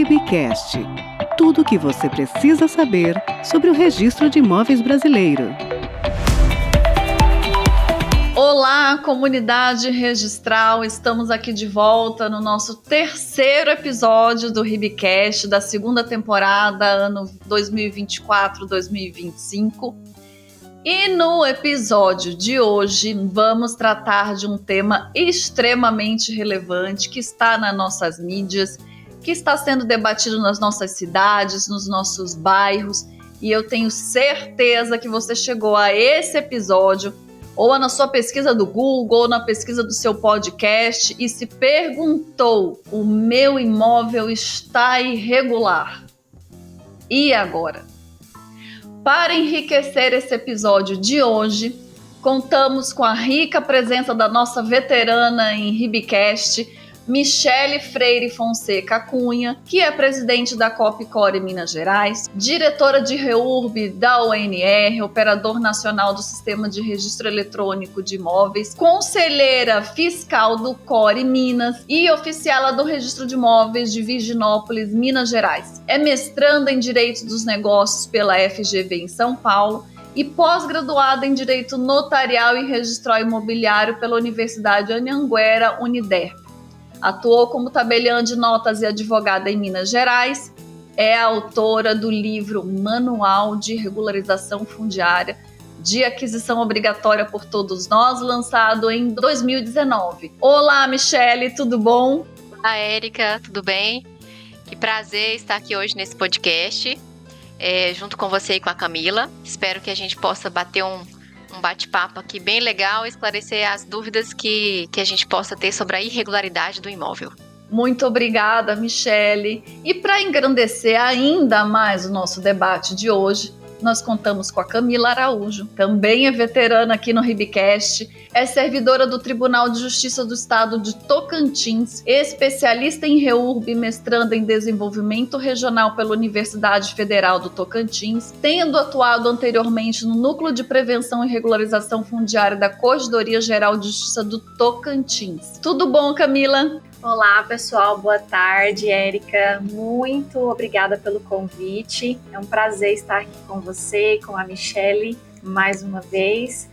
RIBcast. Tudo o que você precisa saber sobre o Registro de Imóveis Brasileiro. Olá, comunidade registral! Estamos aqui de volta no nosso terceiro episódio do RIBcast da segunda temporada, ano 2024-2025. E no episódio de hoje vamos tratar de um tema extremamente relevante que está nas nossas mídias, que está sendo debatido nas nossas cidades, nos nossos bairros, e eu tenho certeza que você chegou a esse episódio ou na sua pesquisa do Google, ou na pesquisa do seu podcast e se perguntou: o meu imóvel está irregular? E agora? Para enriquecer esse episódio de hoje, contamos com a rica presença da nossa veterana em RIBcast, Michele Freire Fonseca Cunha, que é presidente da Copcore Minas Gerais, diretora de REURB da ONR, operador nacional do Sistema de Registro Eletrônico de Imóveis, conselheira fiscal do CORE Minas e oficiala do Registro de Imóveis de Virginópolis, Minas Gerais. É mestranda em Direito dos Negócios pela FGV em São Paulo e pós-graduada em Direito Notarial e Registral Imobiliário pela Universidade Anhanguera Uniderp. Atuou como tabeliã de notas e advogada em Minas Gerais. É autora do livro Manual de Regularização Fundiária de Aquisição Obrigatória por Todos Nós, lançado em 2019. Olá, Michele, tudo bom? Olá, Érica, tudo bem? Que prazer estar aqui hoje nesse podcast, junto com você e com a Camila. Espero que a gente possa bater um bate-papo aqui bem legal, esclarecer as dúvidas que a gente possa ter sobre a irregularidade do imóvel. Muito obrigada, Michele. E para engrandecer ainda mais o nosso debate de hoje, nós contamos com a Camila Araújo, também é veterana aqui no RIBcast, é servidora do Tribunal de Justiça do Estado de Tocantins, especialista em REURB, mestranda em Desenvolvimento Regional pela Universidade Federal do Tocantins, tendo atuado anteriormente no Núcleo de Prevenção e Regularização Fundiária da Corregedoria Geral de Justiça do Tocantins. Tudo bom, Camila? Olá, pessoal. Boa tarde, Érica. Muito obrigada pelo convite. É um prazer estar aqui com você, com a Michele, mais uma vez.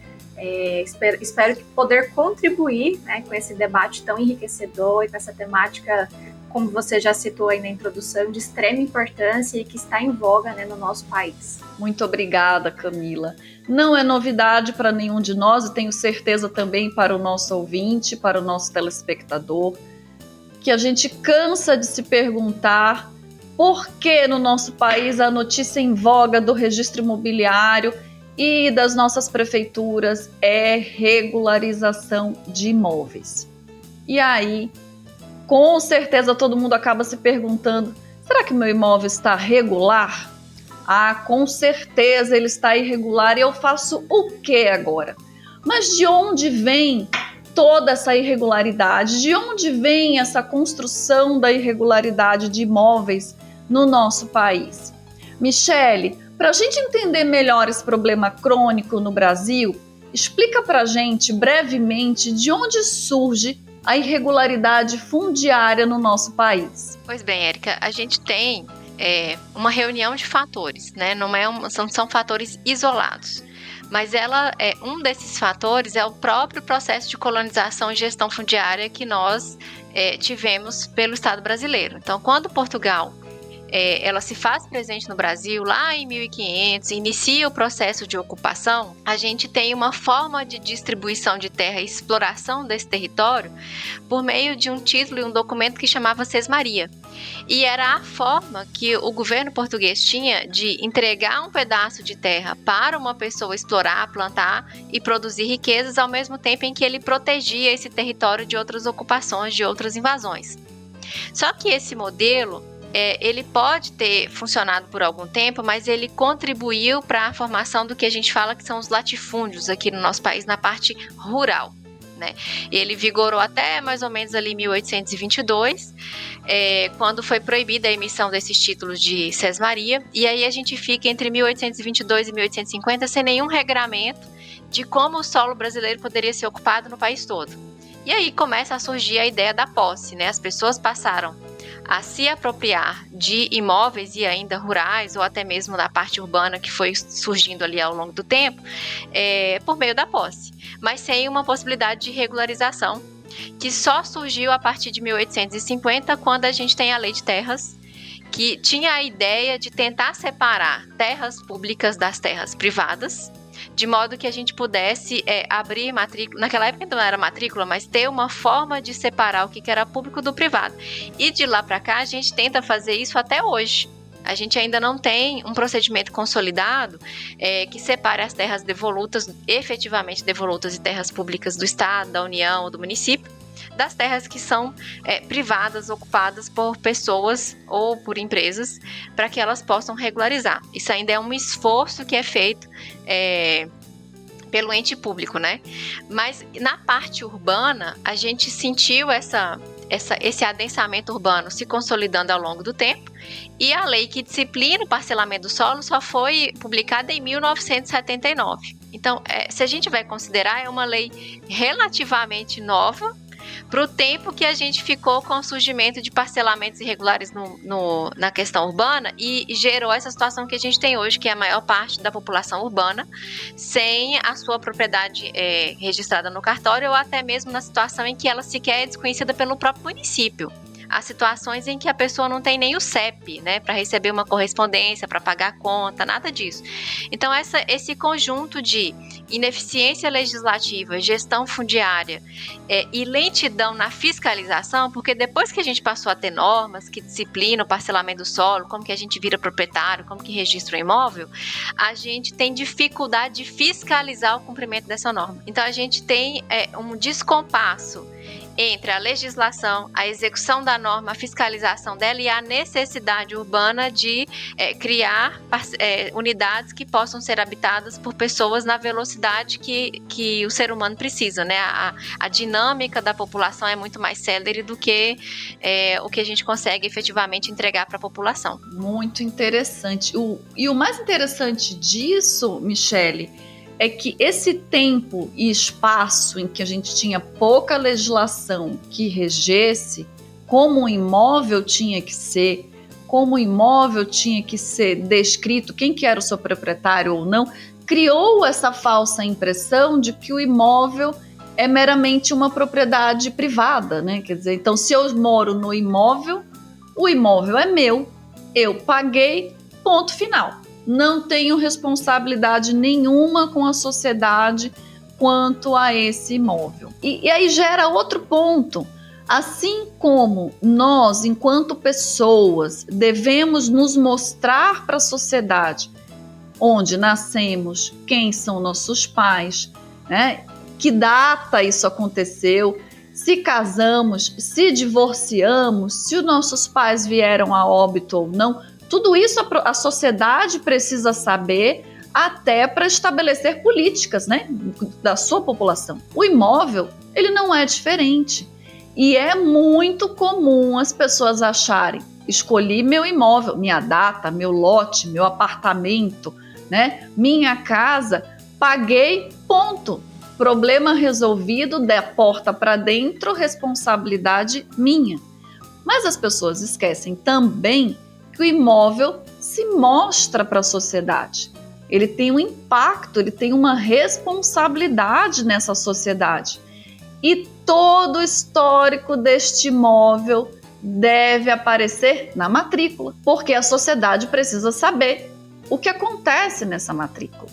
Espero poder contribuir, né, com esse debate tão enriquecedor e com essa temática, como você já citou aí na introdução, de extrema importância e que está em voga, né, no nosso país. Muito obrigada, Camila. Não é novidade para nenhum de nós e tenho certeza também para o nosso ouvinte, para o nosso telespectador, que a gente cansa de se perguntar por que no nosso país a notícia em voga do registro imobiliário e das nossas prefeituras é regularização de imóveis. E aí, com certeza todo mundo acaba se perguntando: será que meu imóvel está regular? Ah, com certeza ele está irregular e eu faço o que agora? Mas de onde vem toda essa irregularidade? De onde vem essa construção da irregularidade de imóveis no nosso país? Michele, para a gente entender melhor esse problema crônico no Brasil, explica para a gente brevemente de onde surge a irregularidade fundiária no nosso país. Pois bem, Érica, a gente tem uma reunião de fatores, né? São fatores isolados. Mas um desses fatores é o próprio processo de colonização e gestão fundiária que nós tivemos pelo Estado brasileiro. Então, quando Portugal ela se faz presente no Brasil, lá em 1500, inicia o processo de ocupação, a gente tem uma forma de distribuição de terra e exploração desse território por meio de um título e um documento que chamava Sesmaria. E era a forma que o governo português tinha de entregar um pedaço de terra para uma pessoa explorar, plantar e produzir riquezas, ao mesmo tempo em que ele protegia esse território de outras ocupações, de outras invasões. Só que esse modelo ele pode ter funcionado por algum tempo, mas ele contribuiu para a formação do que a gente fala que são os latifúndios aqui no nosso país, na parte rural, né? Ele vigorou até mais ou menos ali 1822, quando foi proibida a emissão desses títulos de sesmaria, e aí a gente fica entre 1822 e 1850 sem nenhum regramento de como o solo brasileiro poderia ser ocupado no país todo. E aí começa a surgir a ideia da posse, né? As pessoas passaram a se apropriar de imóveis e ainda rurais, ou até mesmo da parte urbana que foi surgindo ali ao longo do tempo, por meio da posse, mas sem uma possibilidade de regularização, que só surgiu a partir de 1850, quando a gente tem a Lei de Terras, que tinha a ideia de tentar separar terras públicas das terras privadas, de modo que a gente pudesse abrir matrícula, naquela época não era matrícula, mas ter uma forma de separar o que era público do privado. E de lá para cá a gente tenta fazer isso até hoje. A gente ainda não tem um procedimento consolidado que separe as terras devolutas, efetivamente devolutas, e terras públicas do Estado, da União ou do município, das terras que são privadas, ocupadas por pessoas ou por empresas, para que elas possam regularizar. Isso ainda é um esforço que é feito pelo ente público, né? Mas na parte urbana, a gente sentiu esse adensamento urbano se consolidando ao longo do tempo, e a lei que disciplina o parcelamento do solo só foi publicada em 1979. Então, se a gente vai considerar, é uma lei relativamente nova para o tempo que a gente ficou com o surgimento de parcelamentos irregulares na questão urbana, e gerou essa situação que a gente tem hoje, que é a maior parte da população urbana sem a sua propriedade registrada no cartório, ou até mesmo na situação em que ela sequer é desconhecida pelo próprio município. Há situações em que a pessoa não tem nem o CEP, né, para receber uma correspondência, para pagar a conta, nada disso. Então, esse conjunto de ineficiência legislativa, gestão fundiária e lentidão na fiscalização, porque depois que a gente passou a ter normas que disciplinam o parcelamento do solo, como que a gente vira proprietário, como que registra o imóvel, a gente tem dificuldade de fiscalizar o cumprimento dessa norma. Então, a gente tem um descompasso entre a legislação, a execução da norma, a fiscalização dela e a necessidade urbana de criar unidades que possam ser habitadas por pessoas na velocidade que o ser humano precisa, né? A dinâmica da população é muito mais célere do que o que a gente consegue efetivamente entregar para a população. Muito interessante. E o mais interessante disso, Michele, é que esse tempo e espaço em que a gente tinha pouca legislação que regesse como um imóvel tinha que ser, como o imóvel tinha que ser descrito, quem que era o seu proprietário ou não, criou essa falsa impressão de que o imóvel é meramente uma propriedade privada, né? Quer dizer, então se eu moro no imóvel, o imóvel é meu, eu paguei, ponto final. Não tenho responsabilidade nenhuma com a sociedade quanto a esse imóvel. E aí gera outro ponto. Assim como nós, enquanto pessoas, devemos nos mostrar para a sociedade onde nascemos, quem são nossos pais, né? Que data isso aconteceu, se casamos, se divorciamos, se os nossos pais vieram a óbito ou não. Tudo isso a sociedade precisa saber até para estabelecer políticas, né, da sua população. O imóvel, ele não é diferente. E é muito comum as pessoas acharem, escolhi meu imóvel, minha data, meu lote, meu apartamento, né, minha casa, paguei, ponto. Problema resolvido, da porta para dentro, responsabilidade minha. Mas as pessoas esquecem também que o imóvel se mostra para a sociedade. Ele tem um impacto, ele tem uma responsabilidade nessa sociedade. E todo o histórico deste imóvel deve aparecer na matrícula, porque a sociedade precisa saber o que acontece nessa matrícula,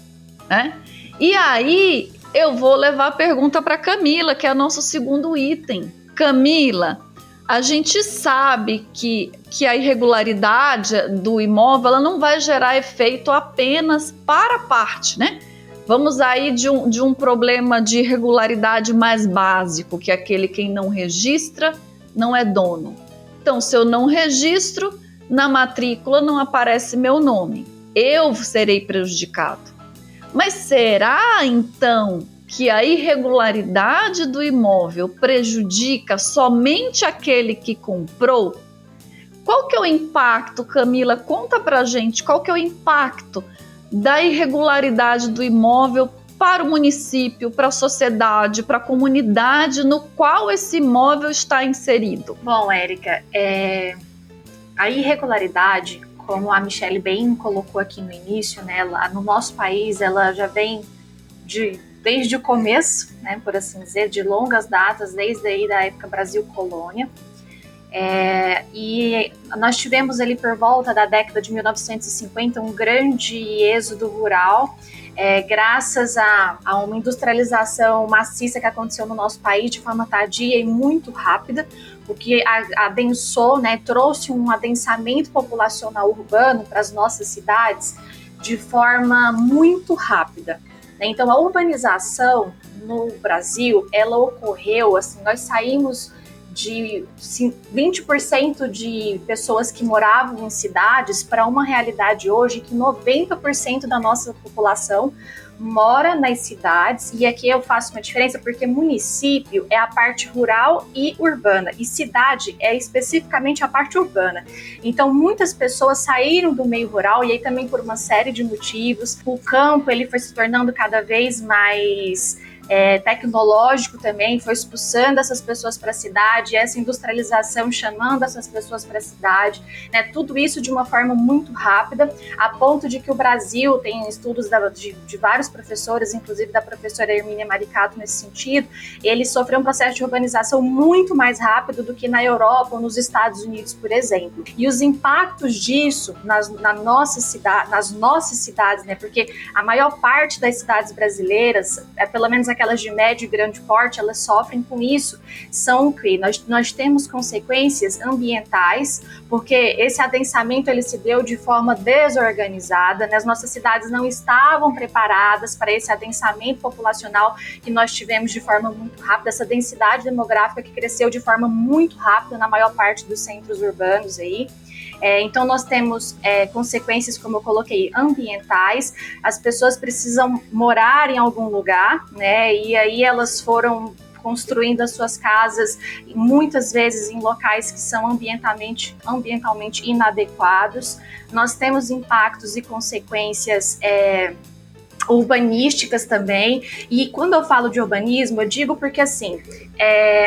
né? E aí eu vou levar a pergunta para Camila, que é o nosso segundo item. Camila, a gente sabe que a irregularidade do imóvel ela não vai gerar efeito apenas para a parte, né? Vamos aí de um problema de irregularidade mais básico, que é aquele quem não registra não é dono. Então, se eu não registro, na matrícula não aparece meu nome. Eu serei prejudicado. Mas será, então, que a irregularidade do imóvel prejudica somente aquele que comprou? Qual que é o impacto, Camila? Conta pra gente qual que é o impacto da irregularidade do imóvel para o município, para a sociedade, para a comunidade no qual esse imóvel está inserido. Bom, Érica, A irregularidade, como a Michelle bem colocou aqui no início, né, lá no nosso país, ela já vem desde o começo, né, por assim dizer, de longas datas, desde aí da época Brasil Colônia. E nós tivemos ali por volta da década de 1950 um grande êxodo rural, graças a uma industrialização maciça que aconteceu no nosso país de forma tardia e muito rápida, o que adensou, né, trouxe um adensamento populacional urbano para as nossas cidades de forma muito rápida. Então, a urbanização no Brasil, ela ocorreu, assim, nós saímos de 20% de pessoas que moravam em cidades para uma realidade hoje que 90% da nossa população mora nas cidades, e aqui eu faço uma diferença porque município é a parte rural e urbana, e cidade é especificamente a parte urbana. Então muitas pessoas saíram do meio rural, e aí também por uma série de motivos. O campo ele foi se tornando cada vez mais tecnológico também, foi expulsando essas pessoas para a cidade, essa industrialização chamando essas pessoas para a cidade, né? Tudo isso de uma forma muito rápida, a ponto de que o Brasil tem estudos de vários professores, inclusive da professora Hermínia Maricato nesse sentido, ele sofreu um processo de urbanização muito mais rápido do que na Europa ou nos Estados Unidos, por exemplo. E os impactos disso nas nossas cidades, né? Porque a maior parte das cidades brasileiras, pelo menos aquelas de médio e grande porte, elas sofrem com isso, são que nós temos consequências ambientais, porque esse adensamento ele se deu de forma desorganizada, né? As nossas cidades não estavam preparadas para esse adensamento populacional que nós tivemos de forma muito rápida, essa densidade demográfica que cresceu de forma muito rápida na maior parte dos centros urbanos aí. Então nós temos consequências, como eu coloquei, ambientais. As pessoas precisam morar em algum lugar, né? E aí elas foram construindo as suas casas, muitas vezes em locais que são ambientalmente inadequados. Nós temos impactos e consequências urbanísticas também, e quando eu falo de urbanismo, eu digo porque assim,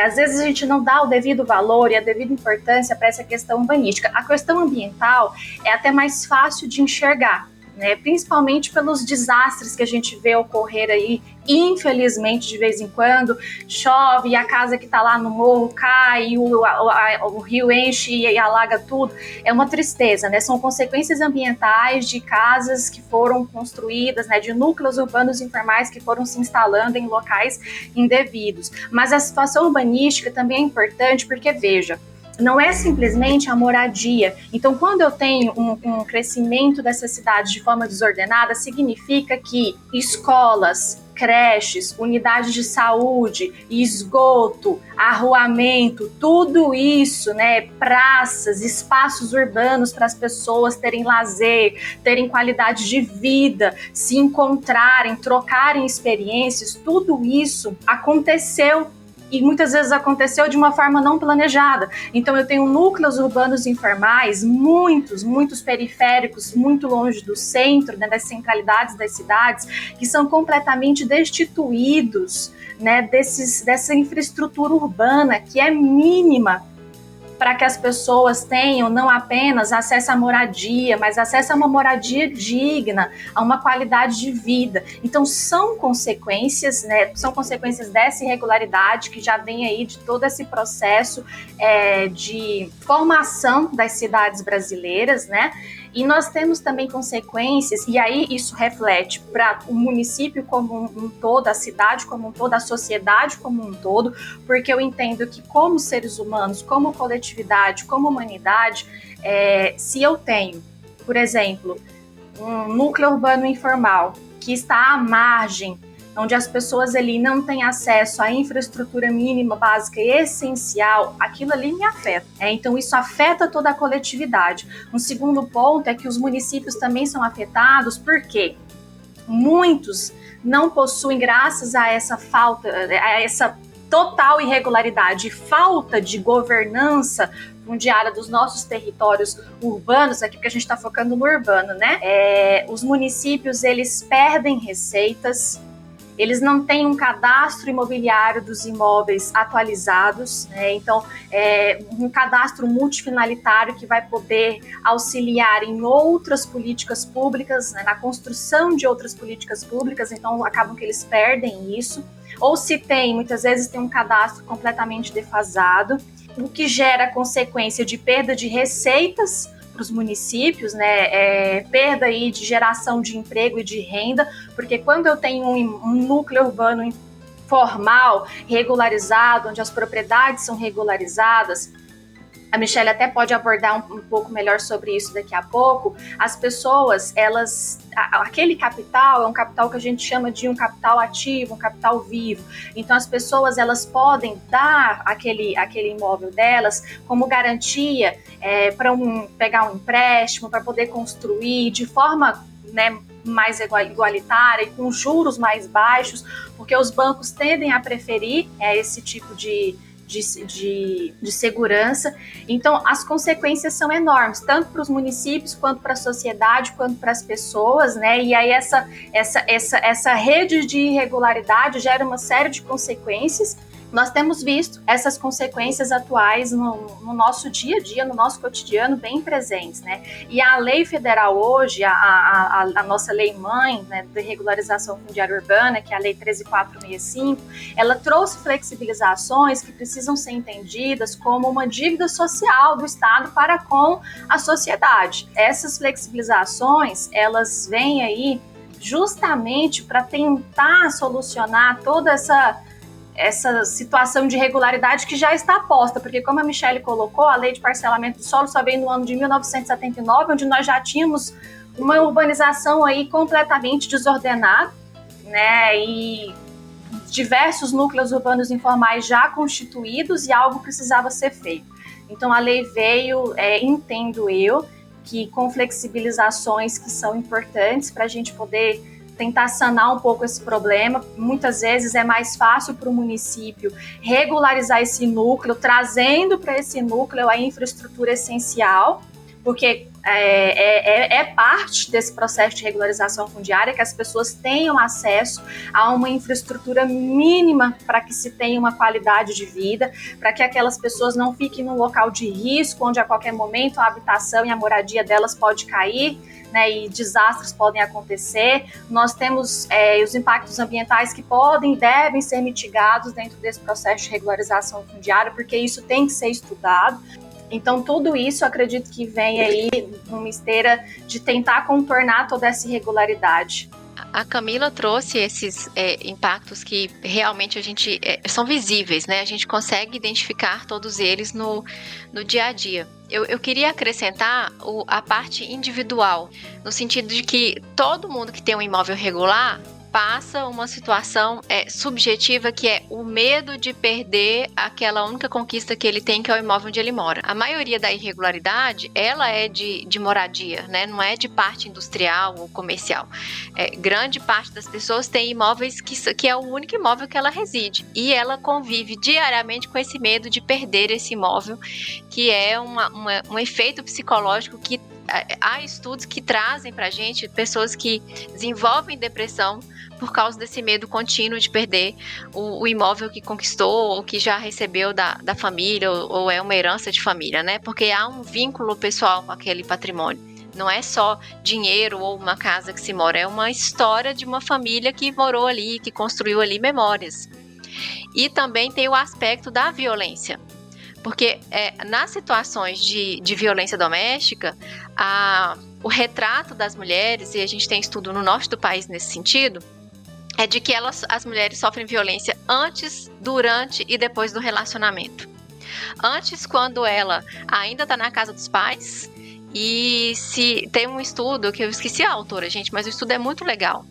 às vezes a gente não dá o devido valor e a devida importância para essa questão urbanística. A questão ambiental é até mais fácil de enxergar, né? Principalmente pelos desastres que a gente vê ocorrer aí, infelizmente, de vez em quando, chove e a casa que está lá no morro cai, o rio enche e alaga tudo. É uma tristeza, né? São consequências ambientais de casas que foram construídas, né? De núcleos urbanos informais que foram se instalando em locais indevidos. Mas a situação urbanística também é importante porque, veja, não é simplesmente a moradia. Então, quando eu tenho um crescimento dessa cidade de forma desordenada, significa que escolas, creches, unidades de saúde, esgoto, arruamento, tudo isso, né, praças, espaços urbanos para as pessoas terem lazer, terem qualidade de vida, se encontrarem, trocarem experiências, tudo isso aconteceu. E muitas vezes aconteceu de uma forma não planejada. Então eu tenho núcleos urbanos informais, muitos periféricos, muito longe do centro, né, das centralidades das cidades, que são completamente destituídos, né, dessa infraestrutura urbana que é mínima para que as pessoas tenham não apenas acesso à moradia, mas acesso a uma moradia digna, a uma qualidade de vida. Então são consequências, né, são consequências dessa irregularidade que já vem aí de todo esse processo de formação das cidades brasileiras, né? E nós temos também consequências, e aí isso reflete para o município como um todo, a cidade como um todo, a sociedade como um todo, porque eu entendo que como seres humanos, como coletividade, como humanidade, se eu tenho, por exemplo, um núcleo urbano informal que está à margem, onde as pessoas ali não têm acesso à infraestrutura mínima, básica e essencial, aquilo ali me afeta. Então isso afeta toda a coletividade. Um segundo ponto é que os municípios também são afetados, porque muitos não possuem, graças a essa falta, a essa total irregularidade, falta de governança fundiária dos nossos territórios urbanos, aqui porque a gente está focando no urbano, né? Os municípios, eles perdem receitas, eles não têm um cadastro imobiliário dos imóveis atualizados, né? Então, um cadastro multifinalitário que vai poder auxiliar em outras políticas públicas, né? Na construção de outras políticas públicas, então acabam que eles perdem isso. Ou se tem, muitas vezes tem um cadastro completamente defasado, o que gera consequência de perda de receitas para os municípios, né, perda aí de geração de emprego e de renda, porque quando eu tenho um núcleo urbano formal, regularizado, onde as propriedades são regularizadas, a Michelle até pode abordar um pouco melhor sobre isso daqui a pouco, as pessoas, aquele capital é um capital que a gente chama de um capital ativo, um capital vivo. Então as pessoas, elas podem dar aquele imóvel delas como garantia para pegar um empréstimo, para poder construir de forma, né, mais igualitária e com juros mais baixos, porque os bancos tendem a preferir esse tipo de segurança. Então as consequências são enormes, tanto para os municípios, quanto para a sociedade, quanto para as pessoas, né? E aí essa rede de irregularidade gera uma série de consequências. Nós temos visto essas consequências atuais no nosso dia a dia, no nosso cotidiano, bem presentes, né? E a lei federal hoje, a nossa lei mãe, né, de regularização fundiária urbana, que é a lei 13.465, ela trouxe flexibilizações que precisam ser entendidas como uma dívida social do Estado para com a sociedade. Essas flexibilizações, elas vêm aí justamente para tentar solucionar toda essa situação de irregularidade que já está posta, porque como a Michelle colocou, a lei de parcelamento do solo só veio no ano de 1979, onde nós já tínhamos uma urbanização aí completamente desordenada, né, e diversos núcleos urbanos informais já constituídos e algo precisava ser feito. Então a lei veio, entendo eu, que com flexibilizações que são importantes para a gente poder tentar sanar um pouco esse problema. Muitas vezes é mais fácil para o município regularizar esse núcleo, trazendo para esse núcleo a infraestrutura essencial, porque é parte desse processo de regularização fundiária que as pessoas tenham acesso a uma infraestrutura mínima para que se tenha uma qualidade de vida, para que aquelas pessoas não fiquem num local de risco, onde a qualquer momento a habitação e a moradia delas pode cair, né, e desastres podem acontecer. Nós temos os impactos ambientais que podem e devem ser mitigados dentro desse processo de regularização fundiária, porque isso tem que ser estudado. Então, tudo isso, eu acredito que vem aí numa esteira de tentar contornar toda essa irregularidade. A Camila trouxe esses impactos que realmente a gente são visíveis, né? A gente consegue identificar todos eles no dia a dia. Eu queria acrescentar a parte individual, no sentido de que todo mundo que tem um imóvel regular passa uma situação subjetiva, que é o medo de perder aquela única conquista que ele tem, que é o imóvel onde ele mora. A maioria da irregularidade, ela é de moradia, né? Não é de parte industrial ou comercial. Grande parte das pessoas tem imóveis que é o único imóvel que ela reside, e ela convive diariamente com esse medo de perder esse imóvel, que é um efeito psicológico que há estudos que trazem pra gente pessoas que desenvolvem depressão por causa desse medo contínuo de perder o imóvel que conquistou ou que já recebeu da família, ou é uma herança de família, né? Porque há um vínculo pessoal com aquele patrimônio. Não é só dinheiro ou uma casa que se mora, é uma história de uma família que morou ali, que construiu ali memórias. E também tem o aspecto da violência. Porque nas situações de violência doméstica, o retrato das mulheres, e a gente tem estudo no norte do país nesse sentido, é de que as mulheres sofrem violência antes, durante e depois do relacionamento. Antes, quando ela ainda está na casa dos pais, e se tem um estudo, que eu esqueci a autora, gente, mas o estudo é muito legal.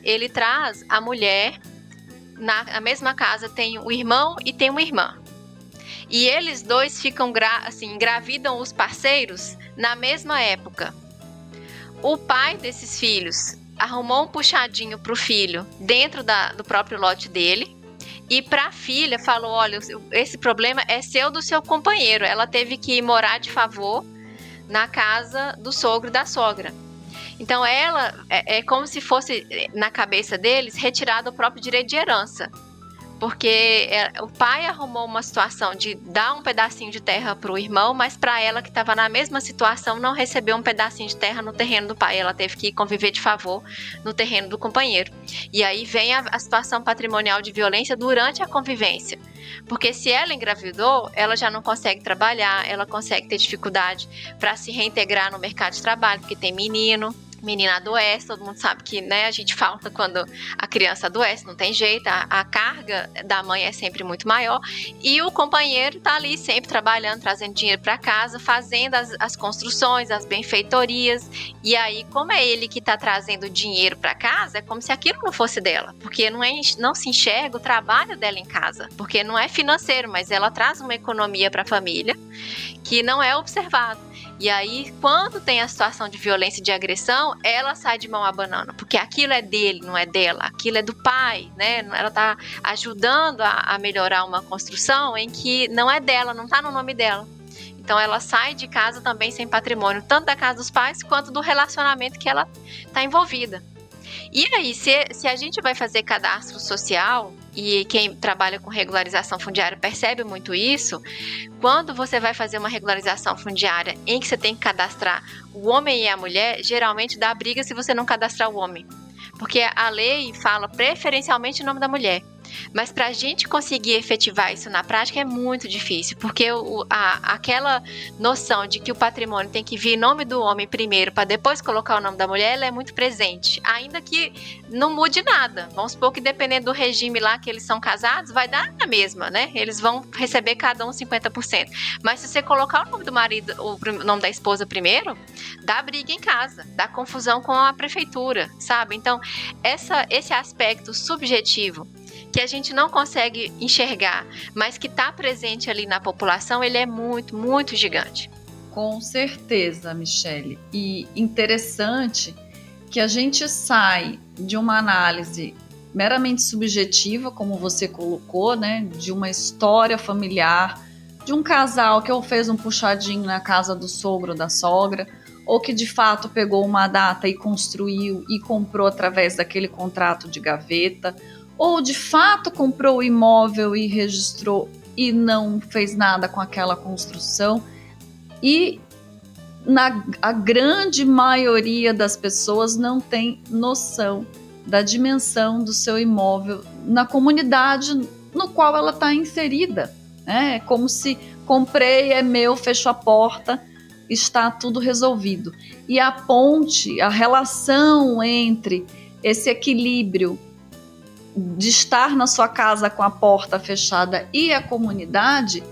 Ele traz a mulher, na mesma casa tem o irmão e tem uma irmã. E eles dois ficam engravidam os parceiros na mesma época. O pai desses filhos arrumou um puxadinho para o filho dentro do próprio lote dele, e para a filha falou: olha, esse problema é do seu companheiro. Ela teve que morar de favor na casa do sogro e da sogra. Então ela é como se fosse, na cabeça deles, retirado o próprio direito de herança. Porque o pai arrumou uma situação de dar um pedacinho de terra para o irmão, mas para ela que estava na mesma situação não recebeu um pedacinho de terra no terreno do pai. Ela teve que conviver de favor no terreno do companheiro. E aí vem a situação patrimonial de violência durante a convivência. Porque se ela engravidou, ela já não consegue trabalhar, ela consegue ter dificuldade para se reintegrar no mercado de trabalho, porque tem menina adoece, todo mundo sabe que, né, a gente falta quando a criança adoece, não tem jeito, a carga da mãe é sempre muito maior, e o companheiro tá ali sempre trabalhando, trazendo dinheiro para casa, fazendo as construções, as benfeitorias, e aí, como é ele que tá trazendo dinheiro para casa, é como se aquilo não fosse dela, porque não se enxerga o trabalho dela em casa, porque não é financeiro, mas ela traz uma economia para a família que não é observado. E aí, quando tem a situação de violência e de agressão, ela sai de mão abanando, porque aquilo é dele, não é dela, aquilo é do pai, né? Ela tá ajudando a melhorar uma construção em que não é dela, não tá no nome dela. Então ela sai de casa também sem patrimônio, tanto da casa dos pais quanto do relacionamento que ela tá envolvida. E aí, se a gente vai fazer cadastro social, e quem trabalha com regularização fundiária percebe muito isso, quando você vai fazer uma regularização fundiária em que você tem que cadastrar o homem e a mulher, geralmente dá briga se você não cadastrar o homem. Porque a lei fala preferencialmente o nome da mulher. Mas para a gente conseguir efetivar isso na prática é muito difícil, porque aquela noção de que o patrimônio tem que vir em nome do homem primeiro para depois colocar o nome da mulher, ela é muito presente, ainda que não mude nada. Vamos supor que dependendo do regime lá que eles são casados, vai dar a mesma, né? Eles vão receber cada um 50%. Mas se você colocar o nome do marido, o nome da esposa primeiro, dá briga em casa, dá confusão com a prefeitura, sabe? Então, esse aspecto subjetivo que a gente não consegue enxergar, mas que está presente ali na população, ele é muito, muito gigante. Com certeza, Michele. E interessante que a gente sai de uma análise meramente subjetiva, como você colocou, né, de uma história familiar, de um casal que ou fez um puxadinho na casa do sogro ou da sogra, ou que de fato pegou uma data e construiu e comprou através daquele contrato de gaveta, ou de fato comprou o imóvel e registrou e não fez nada com aquela construção. E a grande maioria das pessoas não tem noção da dimensão do seu imóvel na comunidade no qual ela está inserida. É como se comprei, é meu, fecho a porta, está tudo resolvido. E a ponte, a relação entre esse equilíbrio de estar na sua casa com a porta fechada e a comunidade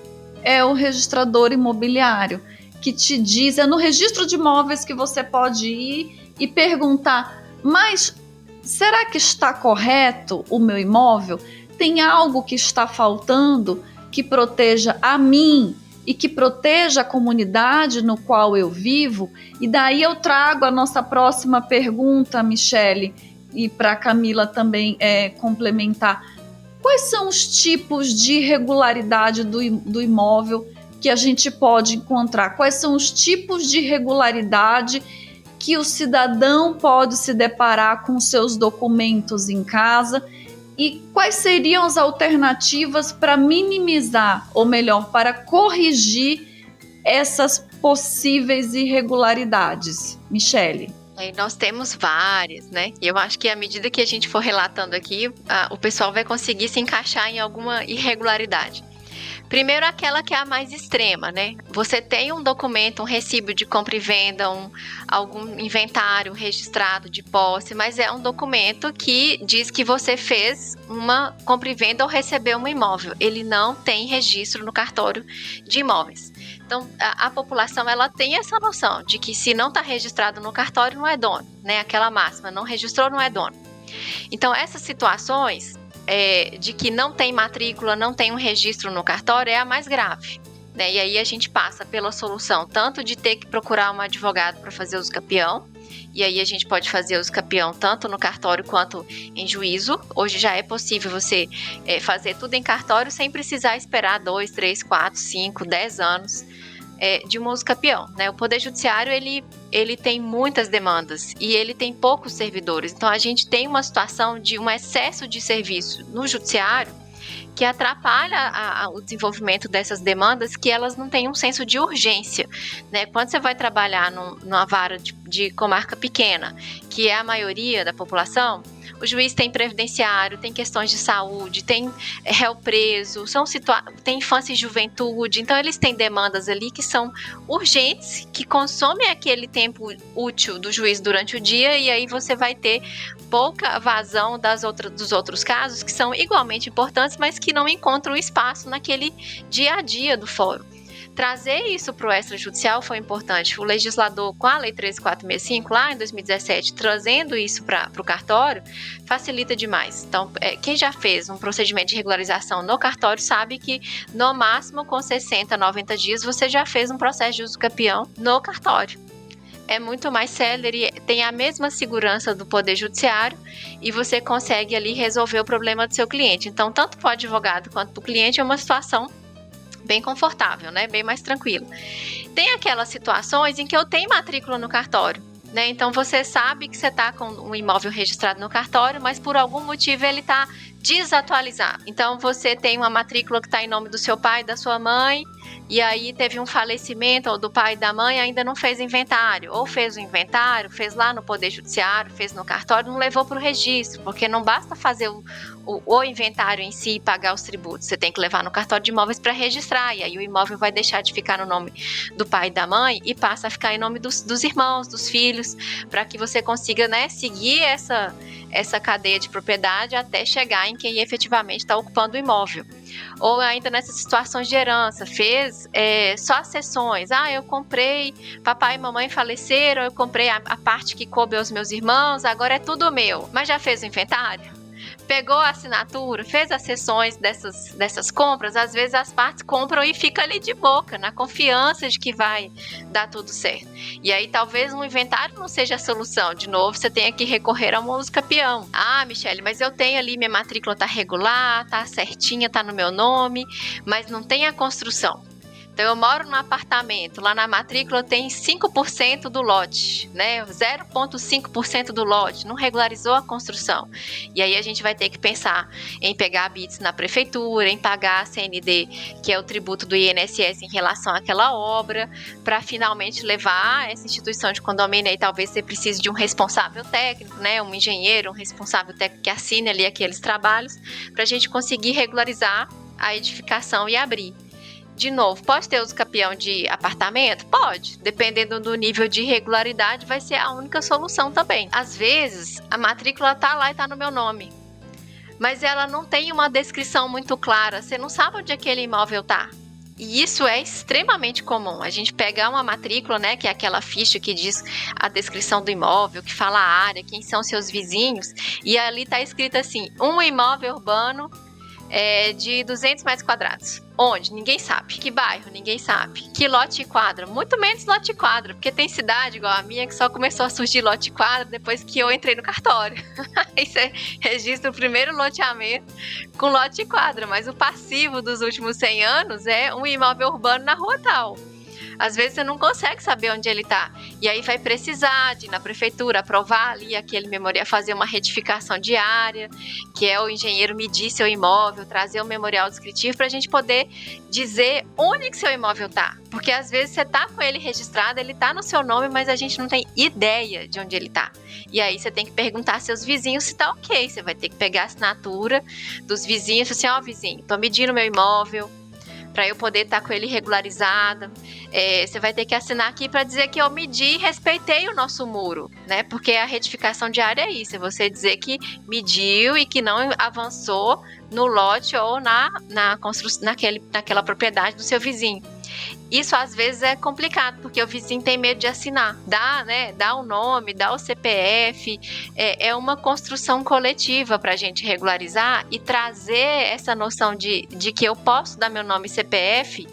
é o registrador imobiliário, que te diz, é no registro de imóveis que você pode ir e perguntar, mas será que está correto o meu imóvel? Tem algo que está faltando que proteja a mim e que proteja a comunidade no qual eu vivo? E daí eu trago a nossa próxima pergunta, Michele, e para a Camila também complementar. Quais são os tipos de irregularidade do imóvel que a gente pode encontrar? Quais são os tipos de irregularidade que o cidadão pode se deparar com seus documentos em casa? E quais seriam as alternativas para minimizar, ou melhor, para corrigir essas possíveis irregularidades? Michele. Nós temos várias, né? E eu acho que à medida que a gente for relatando aqui, o pessoal vai conseguir se encaixar em alguma irregularidade. Primeiro, aquela que é a mais extrema, né? Você tem um documento, um recibo de compra e venda, algum inventário registrado de posse, mas é um documento que diz que você fez uma compra e venda ou recebeu um imóvel. Ele não tem registro no cartório de imóveis. Então, a população, ela tem essa noção de que se não está registrado no cartório, não é dono, né? Aquela máxima, não registrou, não é dono. Então, essas situações de que não tem matrícula, não tem um registro no cartório, é a mais grave, né? E aí a gente passa pela solução tanto de ter que procurar um advogado para fazer uso capião, e aí a gente pode fazer uso capião tanto no cartório quanto em juízo. Hoje já é possível você fazer tudo em cartório sem precisar esperar 2, 3, 4, 5, 10 anos de um uso capião, né? O Poder Judiciário, ele tem muitas demandas e ele tem poucos servidores. Então, a gente tem uma situação de um excesso de serviço no Judiciário que atrapalha o desenvolvimento dessas demandas, que elas não têm um senso de urgência, né? Quando você vai trabalhar numa vara de comarca pequena, que é a maioria da população, o juiz tem previdenciário, tem questões de saúde, tem réu preso, tem infância e juventude, então eles têm demandas ali que são urgentes, que consomem aquele tempo útil do juiz durante o dia, e aí você vai ter pouca vazão dos outros casos que são igualmente importantes, mas que não encontram espaço naquele dia a dia do fórum. Trazer isso para o extrajudicial foi importante. O legislador, com a Lei 13.465, lá em 2017, trazendo isso para o cartório, facilita demais. Então, quem já fez um procedimento de regularização no cartório sabe que, no máximo, com 60, 90 dias, você já fez um processo de uso capião no cartório. É muito mais célere, tem a mesma segurança do Poder Judiciário e você consegue ali resolver o problema do seu cliente. Então, tanto para o advogado quanto para o cliente, é uma situação bem confortável, né? Bem mais tranquilo. Tem aquelas situações em que eu tenho matrícula no cartório, né? Então você sabe que você está com um imóvel registrado no cartório, mas por algum motivo ele está desatualizado. Então você tem uma matrícula que está em nome do seu pai, da sua mãe, e aí teve um falecimento ou do pai e da mãe, ainda não fez inventário, ou fez o inventário, fez lá no Poder Judiciário, fez no cartório, não levou para o registro, porque não basta fazer o inventário em si e pagar os tributos, você tem que levar no cartório de imóveis para registrar, e aí o imóvel vai deixar de ficar no nome do pai e da mãe e passa a ficar em nome dos irmãos, dos filhos, para que você consiga, né, seguir essa cadeia de propriedade até chegar em quem efetivamente está ocupando o imóvel. Ou ainda nessas situações de herança, fez só as cessões. Eu comprei, papai e mamãe faleceram, eu comprei a parte que coube aos meus irmãos, agora é tudo meu. Mas já fez o inventário? Pegou a assinatura, fez as cessões dessas compras, às vezes as partes compram e fica ali de boca, na confiança de que vai dar tudo certo. E aí talvez um inventário não seja a solução. De novo, você tenha que recorrer a um uso capião. Michele, mas eu tenho ali, minha matrícula tá regular, tá certinha, tá no meu nome, mas não tem a construção. Então, eu moro num apartamento, lá na matrícula tem 5% do lote, né? 0,5% do lote, não regularizou a construção. E aí a gente vai ter que pensar em pegar habites na prefeitura, em pagar a CND, que é o tributo do INSS em relação àquela obra, para finalmente levar essa instituição de condomínio. Aí talvez você precise de um responsável técnico, né? Um engenheiro, um responsável técnico que assine ali aqueles trabalhos, para a gente conseguir regularizar a edificação e abrir. De novo, pode ter uso capião de apartamento? Pode. Dependendo do nível de irregularidade, vai ser a única solução também. Às vezes, a matrícula tá lá e tá no meu nome, mas ela não tem uma descrição muito clara. Você não sabe onde aquele imóvel tá. E isso é extremamente comum. A gente pegar uma matrícula, né, que é aquela ficha que diz a descrição do imóvel, que fala a área, quem são seus vizinhos, e ali tá escrito assim, um imóvel urbano de 200 metros quadrados. Onde? Ninguém sabe. Que bairro? Ninguém sabe. Que lote e quadra? Muito menos lote e quadra, porque tem cidade igual a minha que só começou a surgir lote e quadra depois que eu entrei no cartório. Aí você registra o primeiro loteamento com lote e quadra, mas o passivo dos últimos 100 anos é um imóvel urbano na rua tal. Às vezes você não consegue saber onde ele está. E aí vai precisar de ir na prefeitura aprovar ali aquele memorial, fazer uma retificação de área, que é o engenheiro medir seu imóvel, trazer o memorial descritivo para a gente poder dizer onde que seu imóvel está. Porque às vezes você está com ele registrado, ele está no seu nome, mas a gente não tem ideia de onde ele está. E aí você tem que perguntar aos seus vizinhos se está ok. Você vai ter que pegar a assinatura dos vizinhos e falar assim, vizinho, estou medindo meu imóvel, para eu poder estar com ele regularizado. Você vai ter que assinar aqui para dizer que eu medi e respeitei o nosso muro, né? Porque a retificação de área é isso, é você dizer que mediu e que não avançou no lote ou na construção, naquela propriedade do seu vizinho. Isso às vezes é complicado, porque o vizinho tem medo de assinar. Dá o nome, dá o CPF. É uma construção coletiva para a gente regularizar e trazer essa noção de que eu posso dar meu nome e CPF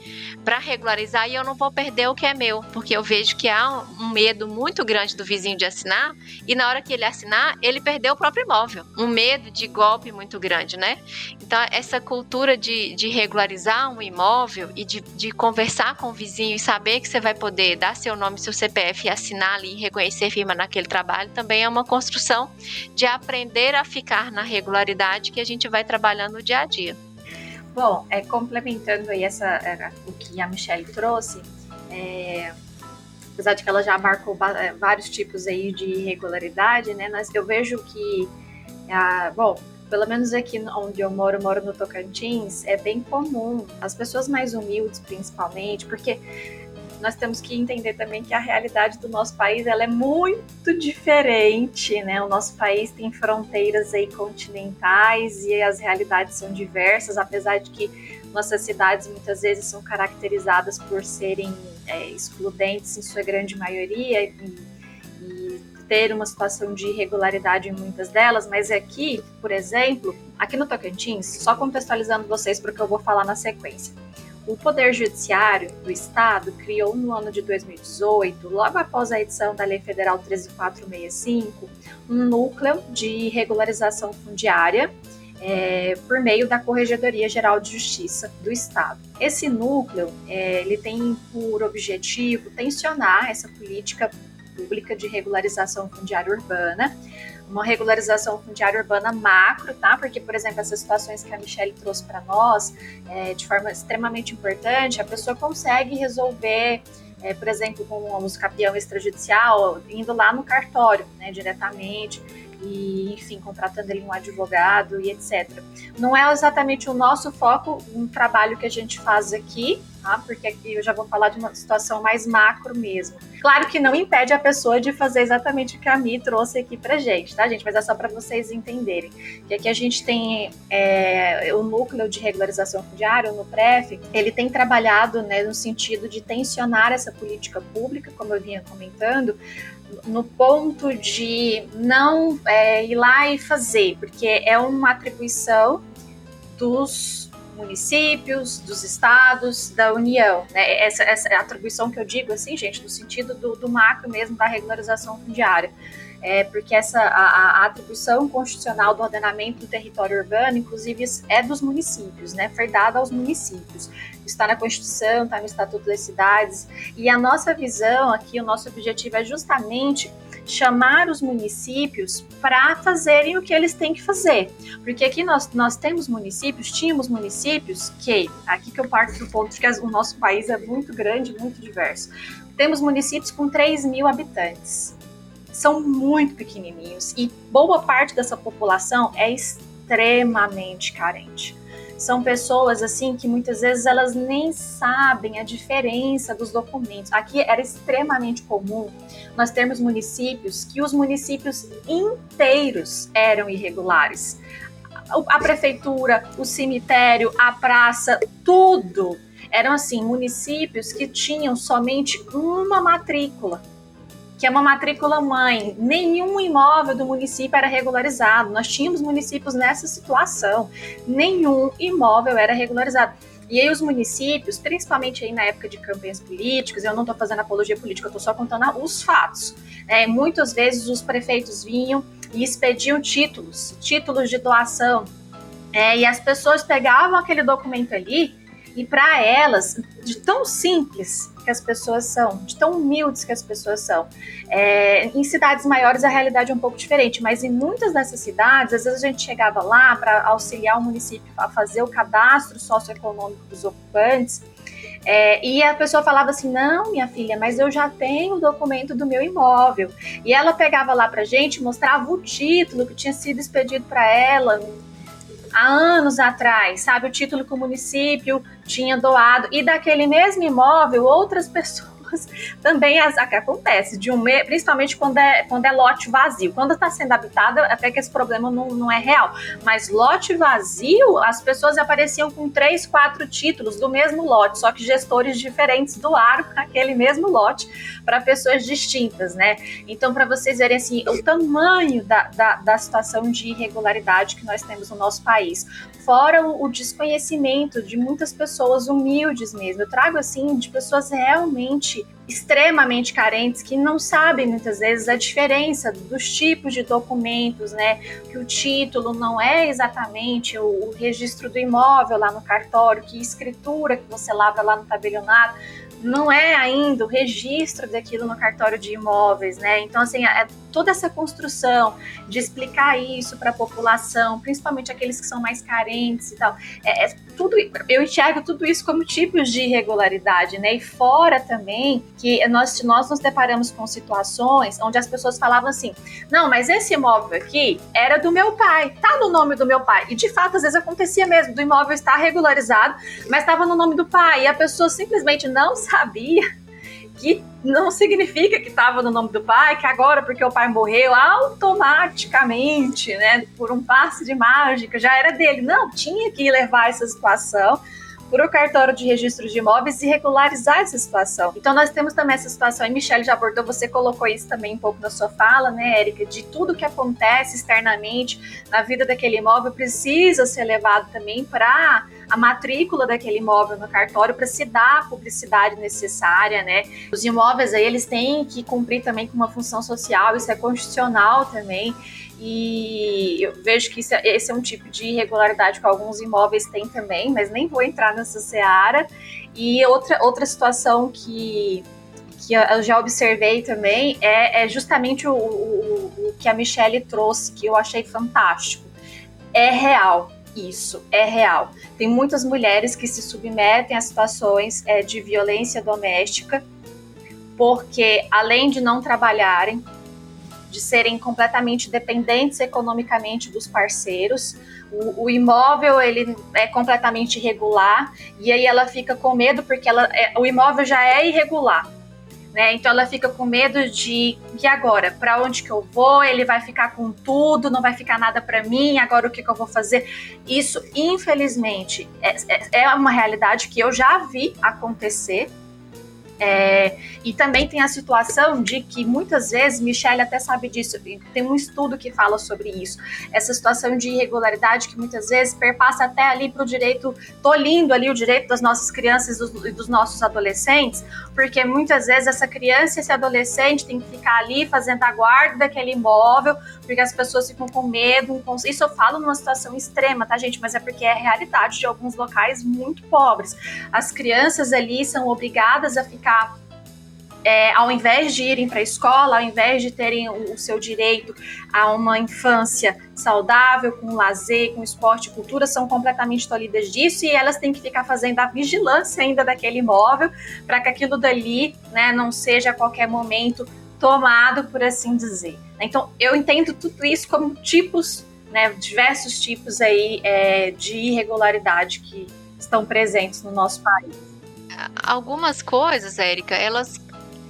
para regularizar e eu não vou perder o que é meu, porque eu vejo que há um medo muito grande do vizinho de assinar e na hora que ele assinar, ele perdeu o próprio imóvel. Um medo de golpe muito grande, né? Então, essa cultura de regularizar um imóvel e de conversar conversar com o vizinho e saber que você vai poder dar seu nome, seu CPF e assinar ali e reconhecer firma naquele trabalho, também é uma construção de aprender a ficar na regularidade que a gente vai trabalhando no dia a dia. Bom, complementando aí o que a Michelle trouxe, apesar de que ela já marcou vários tipos aí de irregularidade, né? Eu vejo que, pelo menos aqui onde eu moro no Tocantins, é bem comum, as pessoas mais humildes principalmente, porque nós temos que entender também que a realidade do nosso país ela é muito diferente, né? O nosso país tem fronteiras aí continentais e as realidades são diversas, apesar de que nossas cidades muitas vezes são caracterizadas por serem excludentes em sua grande maioria e ter uma situação de irregularidade em muitas delas, mas aqui, por exemplo, aqui no Tocantins, só contextualizando vocês para o que eu vou falar na sequência. O Poder Judiciário do Estado criou no ano de 2018, logo após a edição da Lei Federal 13.465, um núcleo de regularização fundiária por meio da Corregedoria Geral de Justiça do Estado. Esse núcleo ele tem por objetivo tensionar essa política pública de regularização fundiária urbana, uma regularização fundiária urbana macro, tá? Porque, por exemplo, essas situações que a Michelle trouxe para nós, de forma extremamente importante, a pessoa consegue resolver, por exemplo, com o uso capião extrajudicial, indo lá no cartório, né, diretamente, e, enfim, contratando ali um advogado e etc. Não é exatamente o nosso foco, um trabalho que a gente faz aqui, tá? Porque aqui eu já vou falar de uma situação mais macro mesmo. Claro que não impede a pessoa de fazer exatamente o que a Mi trouxe aqui pra gente, tá, gente? Mas é só para vocês entenderem. Que aqui a gente tem o núcleo de regularização fundiária, o NUPREF, ele tem trabalhado, né, no sentido de tensionar essa política pública, como eu vinha comentando, no ponto de não ir lá e fazer, porque é uma atribuição dos municípios, dos estados, da União, né? Essa atribuição que eu digo assim, gente, no sentido do macro mesmo da regularização fundiária. Porque a atribuição constitucional do ordenamento do território urbano, inclusive, é dos municípios, né? Foi dada aos municípios. Está na Constituição, está no Estatuto das Cidades. E a nossa visão aqui, o nosso objetivo é justamente chamar os municípios para fazerem o que eles têm que fazer. Porque aqui nós tínhamos municípios que, aqui que eu parto do ponto de que o nosso país é muito grande, muito diverso. Temos municípios com 3.000 habitantes. São muito pequenininhos e boa parte dessa população é extremamente carente. São pessoas assim que muitas vezes elas nem sabem a diferença dos documentos. Aqui era extremamente comum nós termos municípios que os municípios inteiros eram irregulares. A prefeitura, o cemitério, a praça, tudo eram assim municípios que tinham somente uma matrícula, que é uma matrícula mãe. Nenhum imóvel do município era regularizado. Nós tínhamos municípios nessa situação. Nenhum imóvel era regularizado. E aí os municípios, principalmente aí na época de campanhas políticas, eu não estou fazendo apologia política, eu estou só contando os fatos. Muitas vezes os prefeitos vinham e expediam títulos de doação. E as pessoas pegavam aquele documento ali e para elas, de tão simples que as pessoas são, de tão humildes que as pessoas são. Em cidades maiores a realidade é um pouco diferente, mas em muitas dessas cidades, às vezes a gente chegava lá para auxiliar o município a fazer o cadastro socioeconômico dos ocupantes, e a pessoa falava assim, não, minha filha, mas eu já tenho o documento do meu imóvel. E ela pegava lá pra gente, mostrava o título que tinha sido expedido para ela há anos atrás, sabe? O título que o município tinha doado. E daquele mesmo imóvel, outras pessoas também acontece, principalmente quando é lote vazio. Quando está sendo habitada, até que esse problema não é real. Mas lote vazio, as pessoas apareciam com 3, 4 títulos do mesmo lote, só que gestores diferentes doaram aquele mesmo lote para pessoas distintas, né? Então, para vocês verem assim, o tamanho da situação de irregularidade que nós temos no nosso país. Fora o desconhecimento de muitas pessoas humildes mesmo. Eu trago assim de pessoas realmente realmente extremamente carentes, que não sabem muitas vezes a diferença dos tipos de documentos, né? Que o título não é exatamente o registro do imóvel lá no cartório, que escritura que você lavra lá no tabelionato não é ainda o registro daquilo no cartório de imóveis, né? Então, assim, toda essa construção de explicar isso para a população, principalmente aqueles que são mais carentes e tal, tudo, eu enxergo tudo isso como tipos de irregularidade, né? E fora também que nós nos deparamos com situações onde as pessoas falavam assim, não, mas esse imóvel aqui era do meu pai, tá no nome do meu pai. E de fato, às vezes acontecia mesmo, do imóvel estar regularizado, mas estava no nome do pai, e a pessoa simplesmente não sabia que não significa que estava no nome do pai, que agora, porque o pai morreu, automaticamente, né, por um passe de mágica, já era dele. Não, tinha que levar essa situação para o cartório de registros de imóveis e regularizar essa situação. Então nós temos também essa situação, e Michele já abordou, você colocou isso também um pouco na sua fala, né, Érica, de tudo que acontece externamente na vida daquele imóvel precisa ser levado também para a matrícula daquele imóvel no cartório para se dar a publicidade necessária, né? Os imóveis aí, eles têm que cumprir também com uma função social, isso é constitucional também, e eu vejo que esse é um tipo de irregularidade que alguns imóveis têm também, mas nem vou entrar nessa seara. E outra situação que eu já observei também é justamente o que a Michele trouxe, que eu achei fantástico. É real. Isso, é real. Tem muitas mulheres que se submetem a situações de violência doméstica porque, além de não trabalharem, de serem completamente dependentes economicamente dos parceiros, o imóvel ele é completamente irregular e aí ela fica com medo porque o imóvel já é irregular. Né? Então ela fica com medo de, e agora? Para onde que eu vou? Ele vai ficar com tudo, não vai ficar nada para mim, agora o que eu vou fazer? Isso, infelizmente, é uma realidade que eu já vi acontecer. E também tem a situação de que muitas vezes, Michele até sabe disso, tem um estudo que fala sobre isso, essa situação de irregularidade que muitas vezes perpassa até ali para o direito, tolhindo ali o direito das nossas crianças e dos nossos adolescentes, porque muitas vezes essa criança e esse adolescente tem que ficar ali fazendo a guarda daquele imóvel, porque as pessoas ficam com medo, isso eu falo numa situação extrema, tá gente, mas é porque é a realidade de alguns locais muito pobres, as crianças ali são obrigadas a ficar ao invés de irem para a escola, ao invés de terem o seu direito a uma infância saudável, com lazer, com esporte e cultura, são completamente tolhidas disso e elas têm que ficar fazendo a vigilância ainda daquele imóvel para que aquilo dali, né, não seja a qualquer momento tomado, por assim dizer. Então, eu entendo tudo isso como tipos, né, diversos tipos aí de irregularidade que estão presentes no nosso país. Algumas coisas, Érica, elas,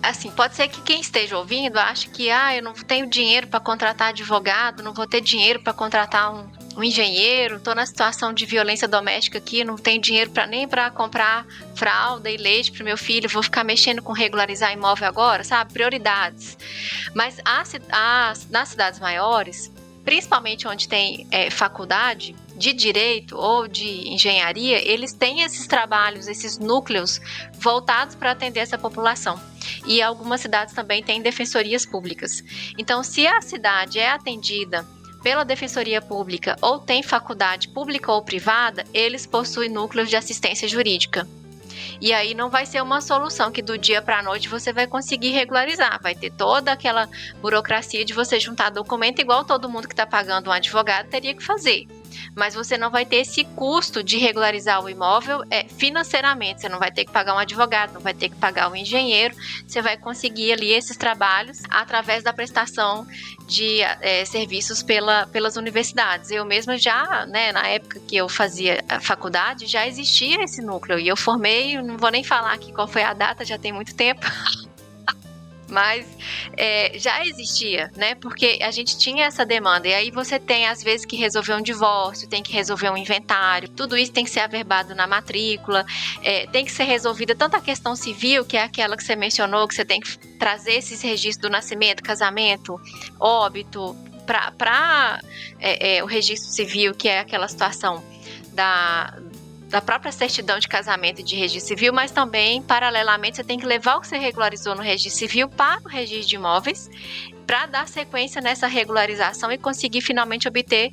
assim, pode ser que quem esteja ouvindo ache que eu não tenho dinheiro para contratar advogado, não vou ter dinheiro para contratar um engenheiro, estou na situação de violência doméstica aqui, não tenho dinheiro nem para comprar fralda e leite para o meu filho, vou ficar mexendo com regularizar imóvel agora, sabe? Prioridades. Mas nas cidades maiores, principalmente onde tem faculdade de direito ou de engenharia, eles têm esses trabalhos, esses núcleos voltados para atender essa população. E algumas cidades também têm defensorias públicas. Então, se a cidade é atendida pela defensoria pública ou tem faculdade pública ou privada, eles possuem núcleos de assistência jurídica. E aí não vai ser uma solução que do dia para a noite você vai conseguir regularizar. Vai ter toda aquela burocracia de você juntar documento igual todo mundo que está pagando um advogado teria que fazer. Mas você não vai ter esse custo de regularizar o imóvel financeiramente. Você não vai ter que pagar um advogado, não vai ter que pagar um engenheiro. Você vai conseguir ali esses trabalhos através da prestação de serviços pelas universidades. Eu mesma já, né, na época que eu fazia a faculdade, já existia esse núcleo. E eu formei, não vou nem falar aqui qual foi a data, já tem muito tempo. Mas já existia, né? Porque a gente tinha essa demanda. E aí você tem, às vezes, que resolver um divórcio, tem que resolver um inventário. Tudo isso tem que ser averbado na matrícula. Tem que ser resolvida tanto a questão civil, que é aquela que você mencionou, que você tem que trazer esses registros do nascimento, casamento, óbito, para o registro civil, que é aquela situação da própria certidão de casamento e de registro civil, mas também, paralelamente, você tem que levar o que você regularizou no registro civil para o registro de imóveis, para dar sequência nessa regularização e conseguir finalmente obter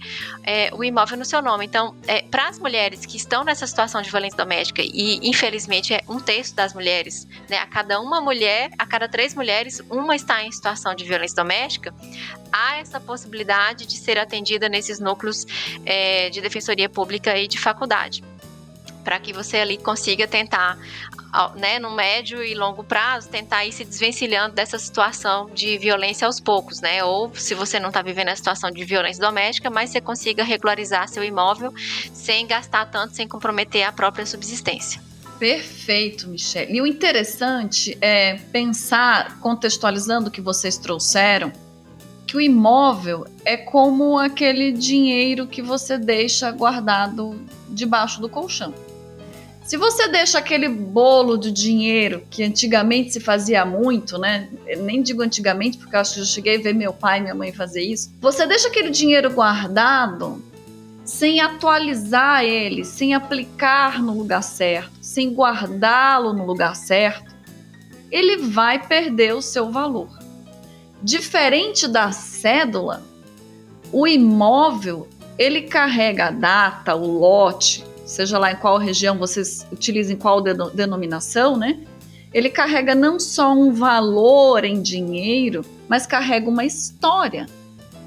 o imóvel no seu nome. Então, para as mulheres que estão nessa situação de violência doméstica, e infelizmente é 1/3 das mulheres, né, a cada 3 mulheres, uma está em situação de violência doméstica, há essa possibilidade de ser atendida nesses núcleos de defensoria pública e de faculdade, para que você ali consiga tentar, né, no médio e longo prazo, tentar ir se desvencilhando dessa situação de violência aos poucos, né? Ou se você não está vivendo a situação de violência doméstica, mas você consiga regularizar seu imóvel sem gastar tanto, sem comprometer a própria subsistência. Perfeito, Michele. E o interessante é pensar, contextualizando o que vocês trouxeram, que o imóvel é como aquele dinheiro que você deixa guardado debaixo do colchão. Se você deixa aquele bolo de dinheiro, que antigamente se fazia muito, né? Eu nem digo antigamente, porque eu acho que eu cheguei a ver meu pai e minha mãe fazer isso. Você deixa aquele dinheiro guardado sem atualizar ele, sem aplicar no lugar certo, sem guardá-lo no lugar certo, ele vai perder o seu valor. Diferente da cédula, o imóvel, ele carrega a data, o lote, seja lá em qual região vocês utilizem qual denominação, né? Ele carrega não só um valor em dinheiro, mas carrega uma história.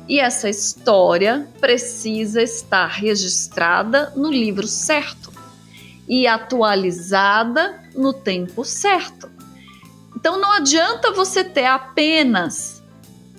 E essa história precisa estar registrada no livro certo e atualizada no tempo certo. Então não adianta você ter apenas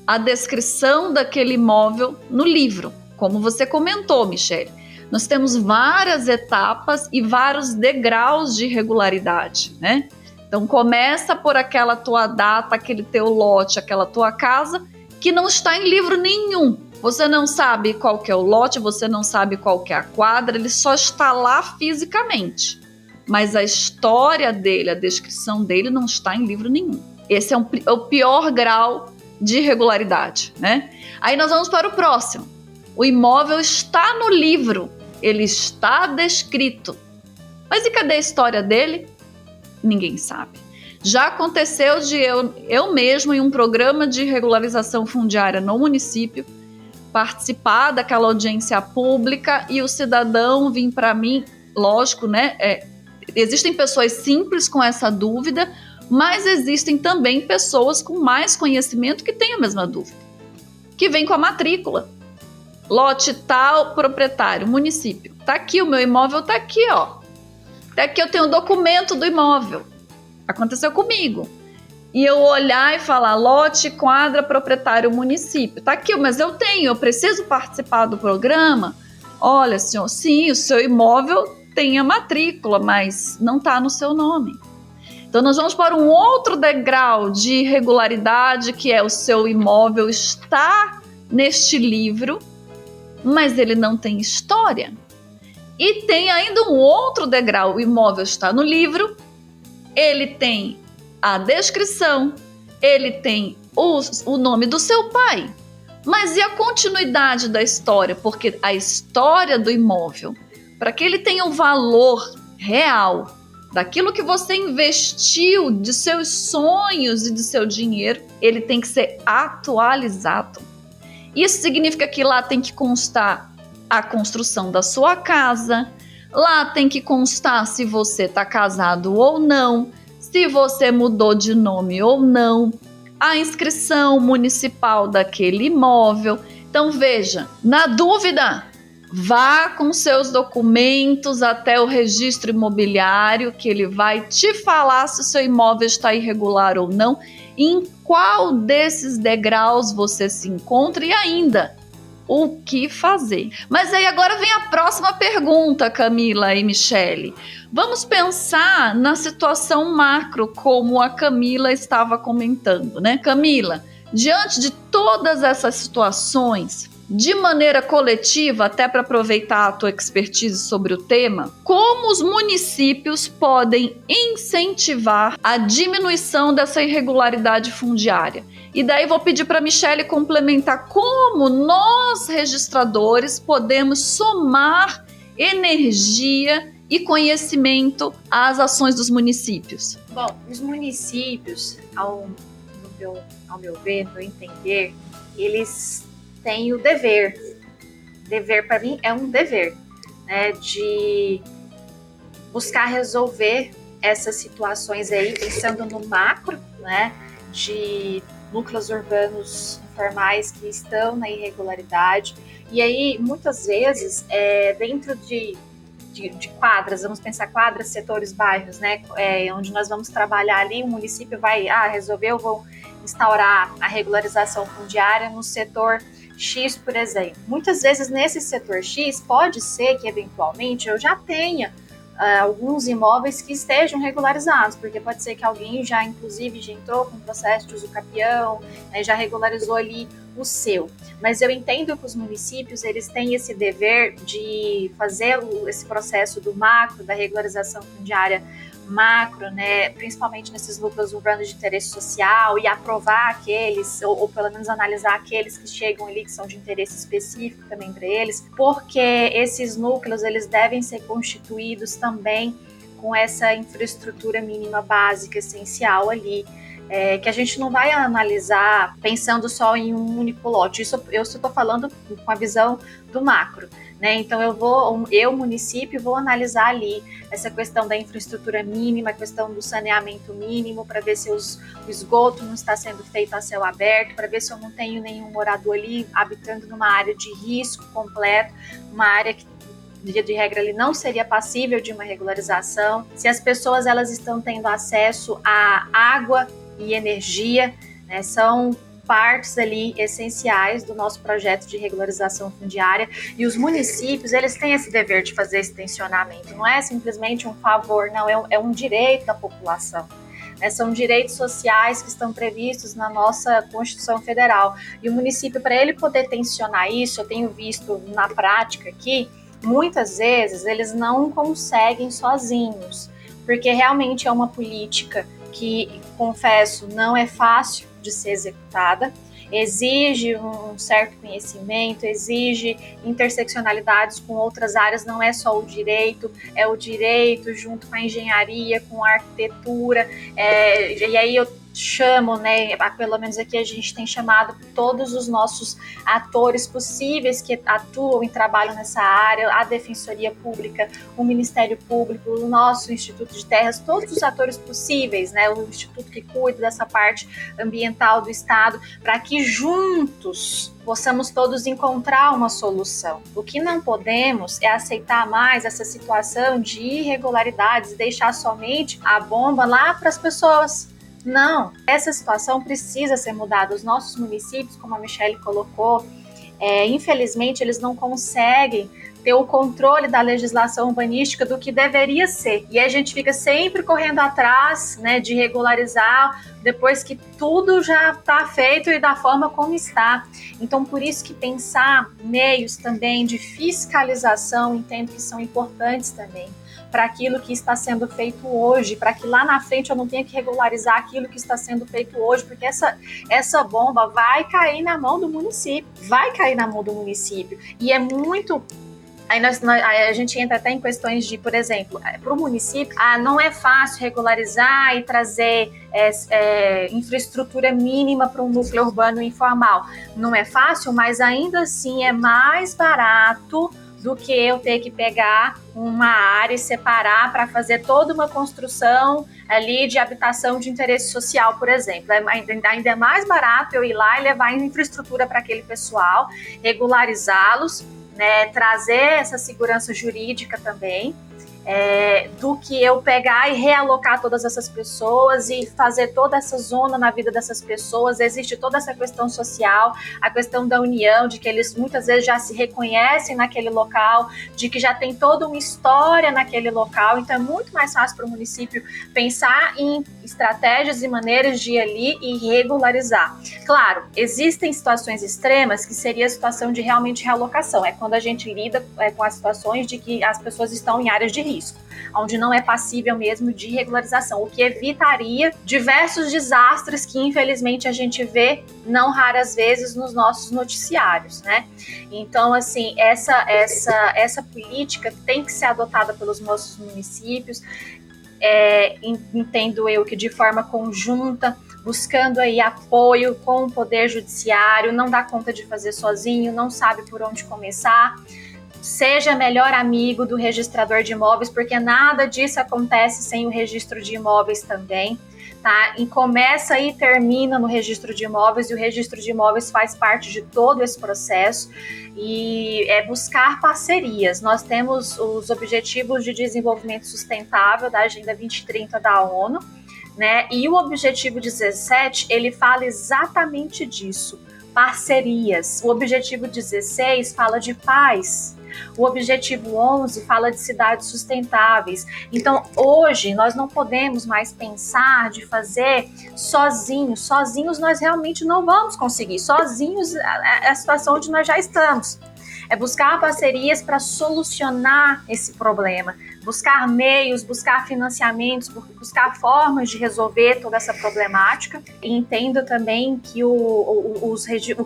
a descrição daquele imóvel no livro, como você comentou, Michele. Nós temos várias etapas e vários degraus de regularidade, né? Então começa por aquela tua data, aquele teu lote, aquela tua casa, que não está em livro nenhum. Você não sabe qual que é o lote, você não sabe qual que é a quadra, ele só está lá fisicamente. Mas a história dele, a descrição dele não está em livro nenhum. Esse é o pior grau de irregularidade, né? Aí nós vamos para o próximo. O imóvel está no livro, ele está descrito. Mas e cadê a história dele? Ninguém sabe. Já aconteceu de eu mesmo, em um programa de regularização fundiária no município, participar daquela audiência pública e o cidadão vir para mim, lógico, né? Existem pessoas simples com essa dúvida, mas existem também pessoas com mais conhecimento que têm a mesma dúvida, que vem com a matrícula. Lote tal, proprietário, município. Tá aqui, o meu imóvel tá aqui, ó. Tá aqui, eu tenho o documento do imóvel. Aconteceu comigo. E eu olhar e falar, lote, quadra, proprietário, município. Tá aqui, mas eu preciso participar do programa. Olha, senhor, sim, o seu imóvel tem a matrícula, mas não tá no seu nome. Então nós vamos para um outro degrau de irregularidade, que é o seu imóvel está neste livro, mas ele não tem história. E tem ainda um outro degrau, o imóvel está no livro, ele tem a descrição, ele tem o nome do seu pai, mas e a continuidade da história? Porque a história do imóvel, para que ele tenha um valor real daquilo que você investiu, de seus sonhos e de seu dinheiro, ele tem que ser atualizado. Isso significa que lá tem que constar a construção da sua casa, lá tem que constar se você está casado ou não, se você mudou de nome ou não, a inscrição municipal daquele imóvel. Então veja, na dúvida, vá com seus documentos até o registro imobiliário, que ele vai te falar se o seu imóvel está irregular ou não, e em qual desses degraus você se encontra e ainda o que fazer. Mas aí agora vem a próxima pergunta, Camila e Michele. Vamos pensar na situação macro, como a Camila estava comentando, né? Camila, diante de todas essas situações, de maneira coletiva, até para aproveitar a tua expertise sobre o tema, como os municípios podem incentivar a diminuição dessa irregularidade fundiária? E daí vou pedir para a Michele complementar como nós, registradores, podemos somar energia e conhecimento às ações dos municípios? Bom, os municípios, ao meu ver, no meu entender, eles têm o dever. Dever, para mim, é um dever, né, de buscar resolver essas situações aí, pensando no macro, né, de núcleos urbanos informais que estão na irregularidade. E aí, muitas vezes, dentro de quadras, vamos pensar quadras, setores, bairros, né, onde nós vamos trabalhar ali, o município vai, resolveu, vou instaurar a regularização fundiária no setor X, por exemplo. Muitas vezes, nesse setor X, pode ser que, eventualmente, eu já tenha alguns imóveis que estejam regularizados, porque pode ser que alguém já, inclusive, já entrou com um processo de uso capião, né, já regularizou ali o seu. Mas eu entendo que os municípios, eles têm esse dever de fazer esse processo do macro, da regularização fundiária macro, né, principalmente nesses núcleos urbanos de interesse social, e aprovar aqueles, ou pelo menos analisar aqueles que chegam ali, que são de interesse específico também para eles, porque esses núcleos, eles devem ser constituídos também com essa infraestrutura mínima básica, essencial ali, que a gente não vai analisar pensando só em um único lote. Isso eu estou falando com a visão do macro, né? Então eu, município, vou analisar ali essa questão da infraestrutura mínima, a questão do saneamento mínimo, para ver se o esgoto não está sendo feito a céu aberto, para ver se eu não tenho nenhum morador ali habitando numa área de risco completo, uma área que, via de regra, ele não seria passível de uma regularização, se as pessoas elas estão tendo acesso à água e energia, né, são partes ali essenciais do nosso projeto de regularização fundiária, e os municípios, eles têm esse dever de fazer esse tensionamento, não é simplesmente um favor, não, é um direito da população. São direitos sociais que estão previstos na nossa Constituição Federal, e o município, para ele poder tensionar isso, eu tenho visto na prática aqui, muitas vezes eles não conseguem sozinhos, porque realmente é uma política que, confesso, não é fácil de ser executada, exige um certo conhecimento, exige interseccionalidades com outras áreas, não é só o direito, é o direito junto com a engenharia, com a arquitetura, e aí eu chamo, né, pelo menos aqui a gente tem chamado todos os nossos atores possíveis que atuam e trabalham nessa área, a Defensoria Pública, o Ministério Público, o nosso Instituto de Terras, todos os atores possíveis, né, o Instituto que cuida dessa parte ambiental do Estado, para que juntos possamos todos encontrar uma solução. O que não podemos é aceitar mais essa situação de irregularidades, deixar somente a bomba lá para as pessoas. Não, essa situação precisa ser mudada. Os nossos municípios, como a Michelle colocou, infelizmente eles não conseguem ter o controle da legislação urbanística do que deveria ser. E a gente fica sempre correndo atrás, né, de regularizar depois que tudo já está feito e da forma como está. Então, por isso que pensar meios também de fiscalização, entendo que são importantes também, para aquilo que está sendo feito hoje, para que lá na frente eu não tenha que regularizar aquilo que está sendo feito hoje, porque essa bomba vai cair na mão do município, e é muito... Aí a gente entra até em questões de, por exemplo, para o município, não é fácil regularizar e trazer infraestrutura mínima para um núcleo urbano informal. Não é fácil, mas ainda assim é mais barato do que eu ter que pegar uma área e separar para fazer toda uma construção ali de habitação de interesse social, por exemplo. Ainda é mais barato eu ir lá e levar infraestrutura para aquele pessoal, regularizá-los, né, trazer essa segurança jurídica também, do que eu pegar e realocar todas essas pessoas e fazer toda essa zona na vida dessas pessoas. Existe toda essa questão social, a questão da união, de que eles muitas vezes já se reconhecem naquele local, de que já tem toda uma história naquele local. Então é muito mais fácil para o município pensar em estratégias e maneiras de ir ali e regularizar. Claro, existem situações extremas que seria a situação de realmente realocação, é quando a gente lida com as situações de que as pessoas estão em áreas de risco, onde não é passível mesmo de regularização, o que evitaria diversos desastres que infelizmente a gente vê não raras vezes nos nossos noticiários, né? Então, assim, essa política tem que ser adotada pelos nossos municípios, entendo eu que de forma conjunta, buscando aí apoio com o Poder Judiciário, não dá conta de fazer sozinho, não sabe por onde começar. Seja melhor amigo do registrador de imóveis, porque nada disso acontece sem o registro de imóveis também, tá? E começa e termina no registro de imóveis, e o registro de imóveis faz parte de todo esse processo, e é buscar parcerias. Nós temos os Objetivos de Desenvolvimento Sustentável da Agenda 2030 da ONU, né? E o objetivo 17, ele fala exatamente disso, parcerias. O objetivo 16 fala de paz. O objetivo 11 fala de cidades sustentáveis. Então, hoje, nós não podemos mais pensar de fazer sozinhos. Sozinhos nós realmente não vamos conseguir. Sozinhos é a situação onde nós já estamos. É buscar parcerias para solucionar esse problema, buscar meios, buscar financiamentos, buscar formas de resolver toda essa problemática. E entendo também que o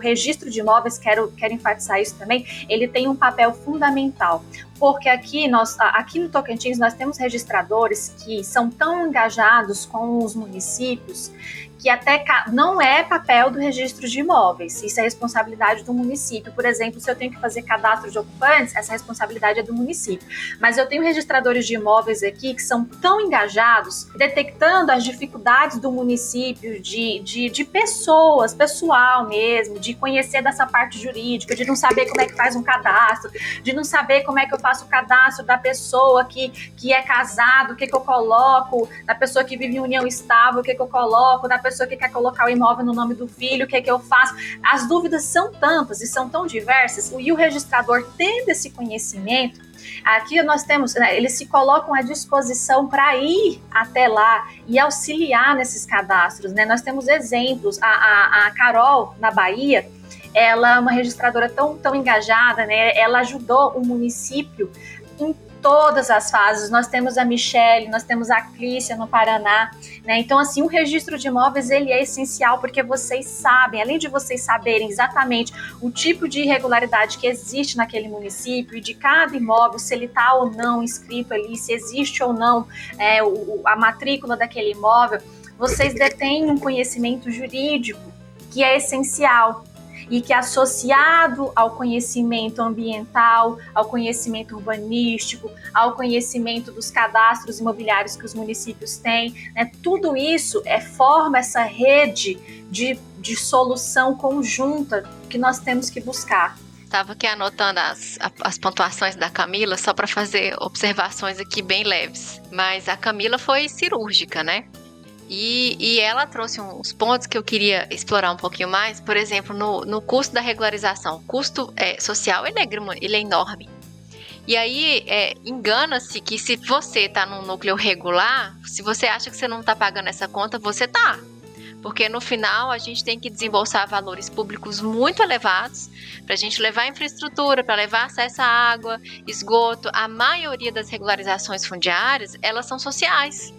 registro de imóveis, quero enfatizar isso também, ele tem um papel fundamental, porque aqui no Tocantins nós temos registradores que são tão engajados com os municípios que até não é papel do registro de imóveis, isso é responsabilidade do município. Por exemplo, se eu tenho que fazer cadastro de ocupantes, essa responsabilidade é do município. Mas eu tenho registradores de imóveis aqui que são tão engajados, detectando as dificuldades do município, de pessoal mesmo, de conhecer dessa parte jurídica, de não saber como é que faz um cadastro, de não saber como é que eu faço o cadastro da pessoa que é casado, o que eu coloco, da pessoa que vive em união estável, o que eu coloco, da pessoa que quer colocar o imóvel no nome do filho, o que eu faço. As dúvidas são tantas e são tão diversas, e o registrador tendo esse conhecimento, aqui nós temos, né, eles se colocam à disposição para ir até lá e auxiliar nesses cadastros, né? Nós temos exemplos, a Carol, na Bahia, ela é uma registradora tão engajada, né? Ela ajudou o município em todas as fases. Nós temos a Michele, nós temos a Clícia no Paraná, né? Então, assim, o registro de imóveis, ele é essencial, porque vocês sabem, além de vocês saberem exatamente o tipo de irregularidade que existe naquele município e de cada imóvel, se ele está ou não inscrito ali, se existe ou não a matrícula daquele imóvel, vocês detêm um conhecimento jurídico que é essencial, e que, associado ao conhecimento ambiental, ao conhecimento urbanístico, ao conhecimento dos cadastros imobiliários que os municípios têm, né, tudo isso forma essa rede de solução conjunta que nós temos que buscar. Estava aqui anotando as pontuações da Camila, só para fazer observações aqui bem leves. Mas a Camila foi cirúrgica, né? E ela trouxe uns pontos que eu queria explorar um pouquinho mais. Por exemplo, no custo da regularização. O custo social, ele é enorme. E aí, engana-se que se você está num núcleo regular, se você acha que você não está pagando essa conta, você está. Porque no final a gente tem que desembolsar valores públicos muito elevados para a gente levar infraestrutura, para levar acesso à água, esgoto. A maioria das regularizações fundiárias, elas são sociais.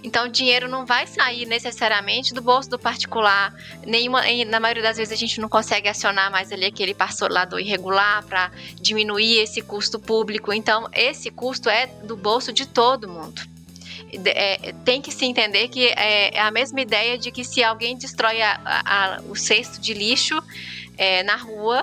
Então, o dinheiro não vai sair necessariamente do bolso do particular. Na maioria das vezes, a gente não consegue acionar mais ali aquele parcelador irregular para diminuir esse custo público. Então, esse custo é do bolso de todo mundo. Tem que se entender que é a mesma ideia de que se alguém destrói o cesto de lixo na rua,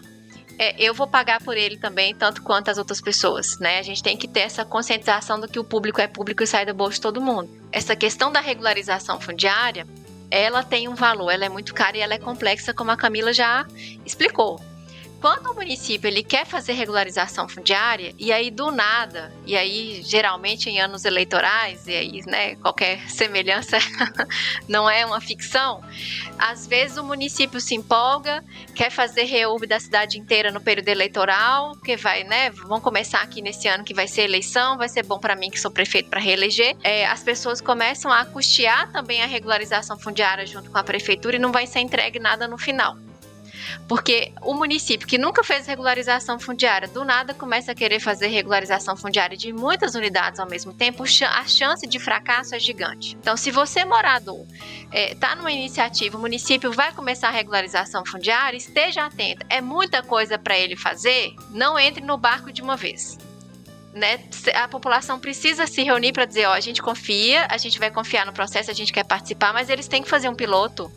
eu vou pagar por ele também, tanto quanto as outras pessoas, né? A gente tem que ter essa conscientização do que o público é público e sai do bolso de todo mundo. Essa questão da regularização fundiária, ela tem um valor, ela é muito cara e ela é complexa, como a Camila já explicou. Quando o município ele quer fazer regularização fundiária, e aí do nada, e aí geralmente em anos eleitorais, e aí, né, qualquer semelhança não é uma ficção, às vezes o município se empolga, quer fazer reúbe da cidade inteira no período eleitoral, porque vai, né, vamos começar aqui nesse ano que vai ser eleição, vai ser bom para mim que sou prefeito para reeleger, as pessoas começam a custear também a regularização fundiária junto com a prefeitura e não vai ser entregue nada no final. Porque o município que nunca fez regularização fundiária, do nada começa a querer fazer regularização fundiária de muitas unidades ao mesmo tempo, a chance de fracasso é gigante. Então, se você, morador, está numa iniciativa, o município vai começar a regularização fundiária, esteja atento. É muita coisa para ele fazer, não entre no barco de uma vez. Né? A população precisa se reunir para dizer, a gente confia, a gente vai confiar no processo, a gente quer participar, mas eles têm que fazer um piloto.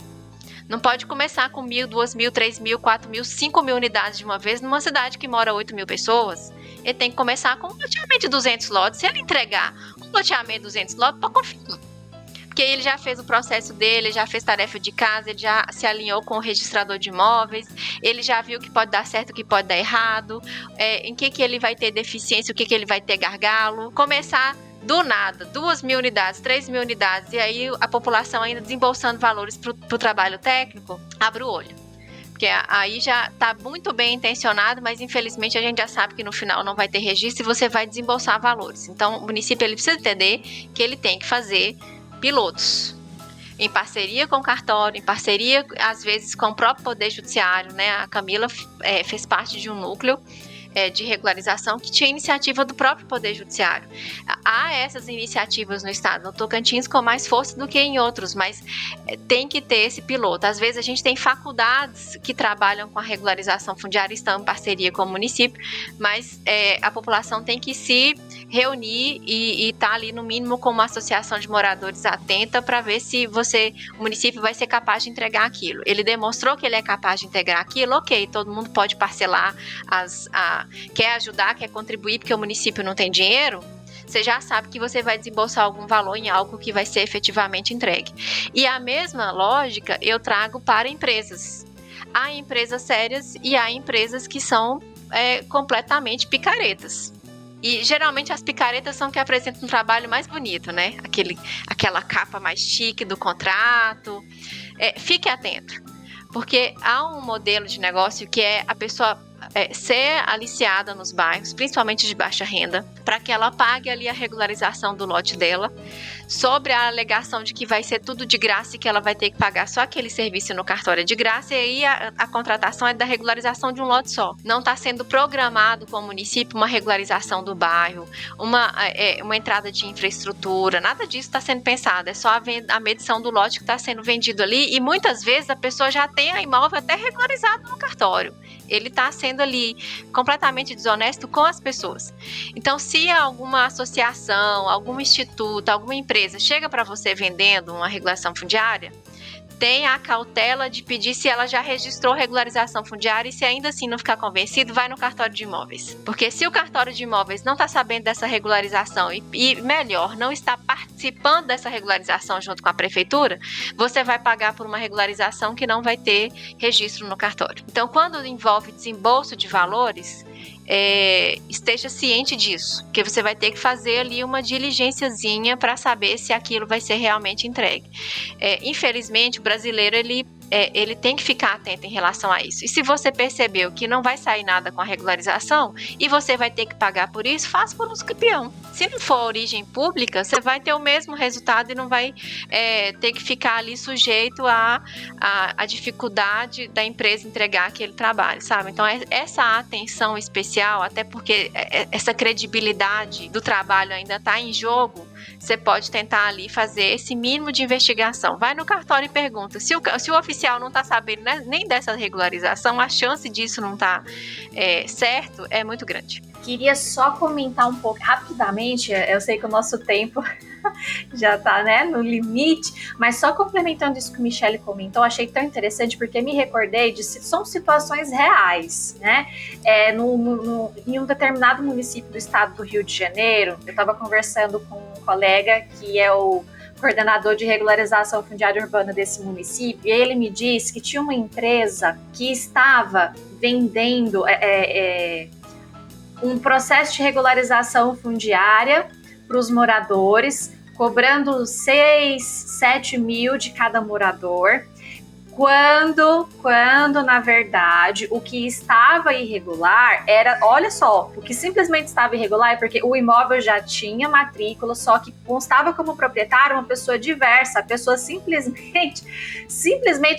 Não pode começar com 1.000, 2.000, 3.000, 4.000, 5.000 unidades de uma vez numa cidade que mora 8.000 pessoas. Ele tem que começar com um loteamento de 200 lotes. Se ele entregar um loteamento de 200 lotes, pode confiar. Porque ele já fez o processo dele, já fez tarefa de casa, ele já se alinhou com o registrador de imóveis, ele já viu o que pode dar certo, o que pode dar errado, em que ele vai ter deficiência, o que ele vai ter gargalo. Começar do nada, 2.000 unidades, 3.000 unidades, e aí a população ainda desembolsando valores para o trabalho técnico, abre o olho. Porque aí já está muito bem intencionado, mas infelizmente a gente já sabe que no final não vai ter registro e você vai desembolsar valores. Então o município ele precisa entender que ele tem que fazer pilotos, em parceria com o cartório, em parceria às vezes com o próprio Poder Judiciário, né? A Camila fez parte de um núcleo de regularização que tinha iniciativa do próprio Poder Judiciário. Há essas iniciativas no estado, no Tocantins, com mais força do que em outros, mas tem que ter esse piloto. Às vezes a gente tem faculdades que trabalham com a regularização fundiária, estão em parceria com o município, mas a população tem que se reunir e estar ali no mínimo com uma associação de moradores atenta para ver se o município vai ser capaz de entregar aquilo. Ele demonstrou que ele é capaz de integrar aquilo, ok, todo mundo pode parcelar quer ajudar, quer contribuir porque o município não tem dinheiro, você já sabe que você vai desembolsar algum valor em algo que vai ser efetivamente entregue. E a mesma lógica eu trago para empresas. Há empresas sérias e há empresas que são completamente picaretas. E geralmente as picaretas são que apresentam um trabalho mais bonito, né? Aquela capa mais chique do contrato. Fique atento, porque há um modelo de negócio que é a pessoa ser aliciada nos bairros, principalmente de baixa renda, para que ela pague ali a regularização do lote dela, sobre a alegação de que vai ser tudo de graça e que ela vai ter que pagar só aquele serviço no cartório de graça, e aí a contratação é da regularização de um lote só. Não está sendo programado com o município uma regularização do bairro, uma entrada de infraestrutura, nada disso está sendo pensado, é só a medição do lote que está sendo vendido ali, e muitas vezes a pessoa já tem a imóvel até regularizado no cartório. Ele está sendo ali completamente desonesto com as pessoas. Então, se alguma associação, algum instituto, alguma empresa chega para você vendendo uma regulação fundiária, tenha a cautela de pedir se ela já registrou regularização fundiária, e se ainda assim não ficar convencido, vai no cartório de imóveis. Porque se o cartório de imóveis não está sabendo dessa regularização e melhor, não está participando dessa regularização junto com a prefeitura, você vai pagar por uma regularização que não vai ter registro no cartório. Então, quando envolve desembolso de valores, esteja ciente disso, porque você vai ter que fazer ali uma diligênciazinha para saber se aquilo vai ser realmente entregue. Infelizmente, o brasileiro ele tem que ficar atento em relação a isso. E se você percebeu que não vai sair nada com a regularização e você vai ter que pagar por isso, faça por um campeão. Se não for origem pública, você vai ter o mesmo resultado e não vai ter que ficar ali sujeito à dificuldade da empresa entregar aquele trabalho, sabe? Então, essa atenção especial, até porque essa credibilidade do trabalho ainda está em jogo, você pode tentar ali fazer esse mínimo de investigação. Vai no cartório e pergunta. Se o oficial não está sabendo, né, nem dessa regularização, a chance disso não estar certo é muito grande. Queria só comentar um pouco rapidamente, eu sei que o nosso tempo já está, né, no limite, mas só complementando isso que o Michele comentou, achei tão interessante porque me recordei de são situações reais, né? Em um determinado município do estado do Rio de Janeiro, eu estava conversando com um colega que é o coordenador de regularização fundiária urbana desse município, e ele me disse que tinha uma empresa que estava vendendo um processo de regularização fundiária para os moradores, cobrando 6, 7 mil de cada morador, Quando, na verdade, o que estava irregular era, olha só, o que simplesmente estava irregular é porque o imóvel já tinha matrícula, só que constava como proprietário uma pessoa diversa, a pessoa simplesmente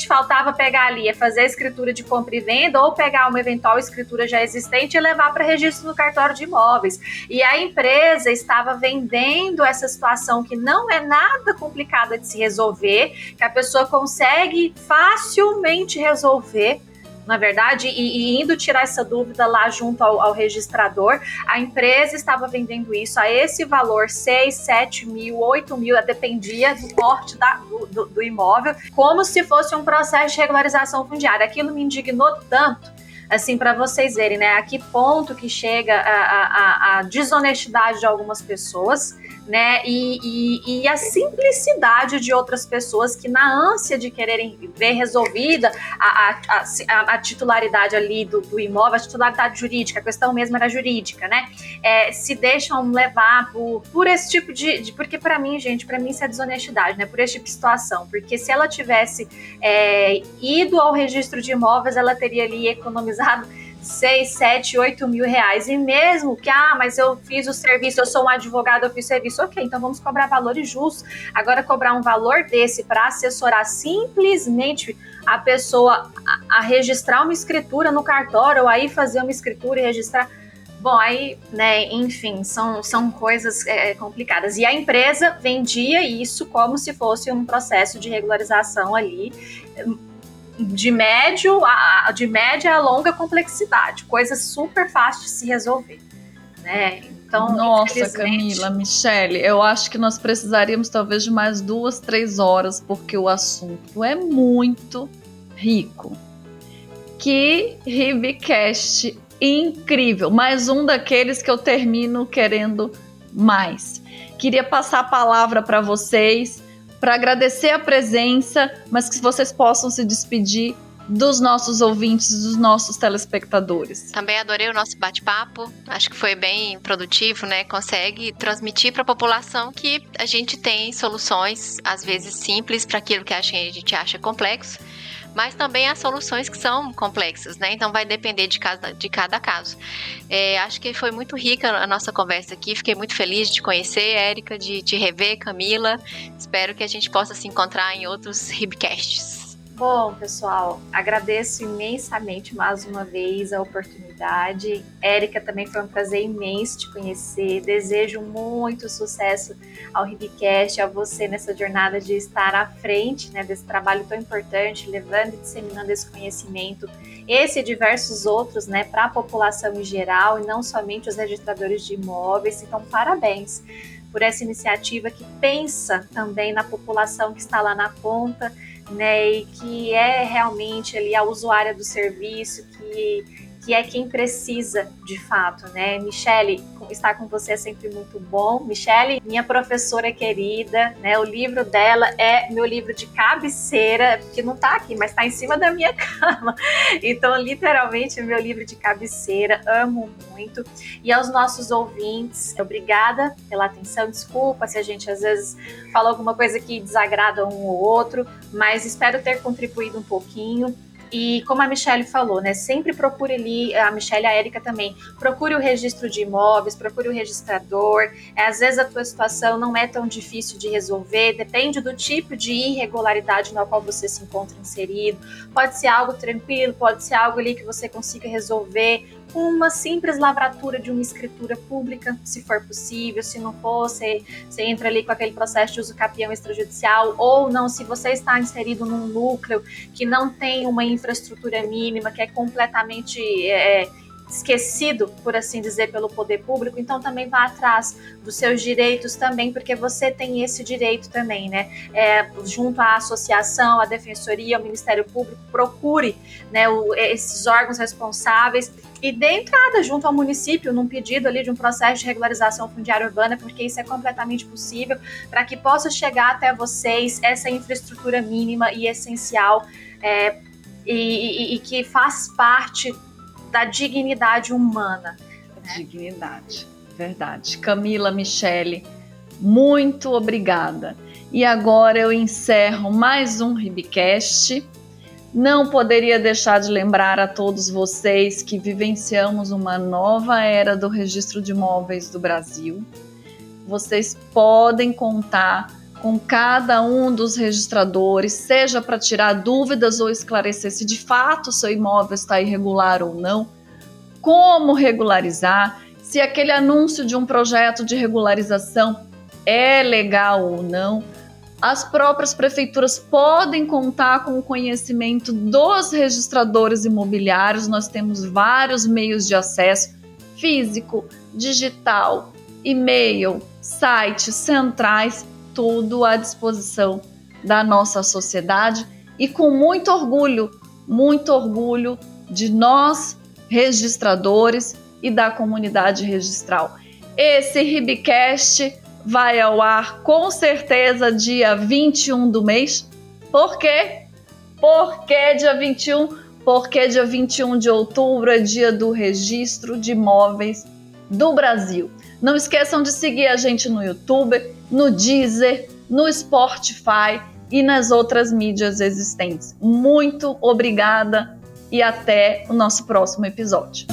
faltava pegar ali, fazer a escritura de compra e venda ou pegar uma eventual escritura já existente e levar para registro no cartório de imóveis. E a empresa estava vendendo essa situação que não é nada complicada de se resolver, que a pessoa consegue facilmente resolver, na verdade, e indo tirar essa dúvida lá junto ao registrador. A empresa estava vendendo isso a esse valor, 6, 7 mil, 8 mil, dependia do porte do imóvel, como se fosse um processo de regularização fundiária. Aquilo me indignou tanto, assim, para vocês verem, né, a que ponto que chega a desonestidade de algumas pessoas, né, e a simplicidade de outras pessoas que, na ânsia de quererem ver resolvida a titularidade ali do imóvel, a titularidade jurídica, a questão mesmo era jurídica, né, se deixam levar por esse tipo de porque para mim, gente, para mim isso é desonestidade, né, por esse tipo de situação, porque se ela tivesse ido ao registro de imóveis, ela teria ali economizado 6, 7, 8 mil reais. E mesmo que, mas eu fiz o serviço, eu sou um advogado, eu fiz o serviço, ok, então vamos cobrar valores justos. Agora, cobrar um valor desse para assessorar simplesmente a pessoa a registrar uma escritura no cartório, ou aí fazer uma escritura e registrar. Bom, aí, né, enfim, são coisas complicadas. E a empresa vendia isso como se fosse um processo de regularização ali, de média a longa complexidade, coisa super fácil de se resolver, né? Então, nossa, Camila, Michele, eu acho que nós precisaríamos talvez de mais 2, 3 horas, porque o assunto é muito rico. Que Ribcast incrível, mais um daqueles que eu termino querendo mais. Queria passar a palavra para vocês, para agradecer a presença, mas que vocês possam se despedir dos nossos ouvintes, dos nossos telespectadores. Também adorei o nosso bate-papo, acho que foi bem produtivo, né? Consegue transmitir para a população que a gente tem soluções, às vezes simples, para aquilo que a gente acha complexo, mas também há soluções que são complexas, né? Então vai depender de cada caso. Acho que foi muito rica a nossa conversa aqui, fiquei muito feliz de te conhecer, Érica, de te rever, Camila. Espero que a gente possa se encontrar em outros Ribcasts. Bom, pessoal, agradeço imensamente mais uma vez a oportunidade. Érica, também foi um prazer imenso te conhecer. Desejo muito sucesso ao Ribcast, a você nessa jornada de estar à frente, né, desse trabalho tão importante, levando e disseminando esse conhecimento, esse e diversos outros, né, para a população em geral e não somente os registradores de imóveis. Então, parabéns por essa iniciativa que pensa também na população que está lá na ponta, né, e que é realmente ali a usuária do serviço, que é quem precisa de fato, né? Michele, estar com você é sempre muito bom. Michele, minha professora querida, né? O livro dela é meu livro de cabeceira, que não tá aqui, mas tá em cima da minha cama. Então, literalmente, meu livro de cabeceira, amo muito. E aos nossos ouvintes, obrigada pela atenção, desculpa se a gente às vezes fala alguma coisa que desagrada um ou outro, mas espero ter contribuído um pouquinho. E como a Michele falou, né, sempre procure ali, a Michele e a Érica também, procure o registro de imóveis, procure o registrador. Às vezes a tua situação não é tão difícil de resolver, depende do tipo de irregularidade na qual você se encontra inserido. Pode ser algo tranquilo, pode ser algo ali que você consiga resolver com uma simples lavratura de uma escritura pública, se for possível. Se não for, você entra ali com aquele processo de uso capião extrajudicial, ou não, se você está inserido num núcleo que não tem uma infraestrutura mínima, que é completamente esquecido, por assim dizer, pelo poder público, então também vá atrás dos seus direitos também, porque você tem esse direito também, né? Junto à associação, à defensoria, ao Ministério Público, procure, né, esses órgãos responsáveis e dê entrada junto ao município num pedido ali de um processo de regularização fundiária urbana, porque isso é completamente possível, para que possa chegar até vocês essa infraestrutura mínima e essencial, e que faz parte da dignidade humana. Né? Dignidade, verdade. Camila, Michele, muito obrigada. E agora eu encerro mais um Ribcast Não poderia deixar de lembrar a todos vocês que vivenciamos uma nova era do registro de imóveis do Brasil. Vocês podem contar com cada um dos registradores, seja para tirar dúvidas ou esclarecer se de fato o seu imóvel está irregular ou não, como regularizar, se aquele anúncio de um projeto de regularização é legal ou não. As próprias prefeituras podem contar com o conhecimento dos registradores imobiliários. Nós temos vários meios de acesso: físico, digital, e-mail, sites, centrais, tudo à disposição da nossa sociedade e com muito orgulho de nós, registradores e da comunidade registral. Esse Ribcast vai ao ar com certeza dia 21 do mês. Por quê? Por que dia 21? Porque dia 21 de outubro é dia do registro de imóveis do Brasil. Não esqueçam de seguir a gente no YouTube, no Deezer, no Spotify e nas outras mídias existentes. Muito obrigada e até o nosso próximo episódio.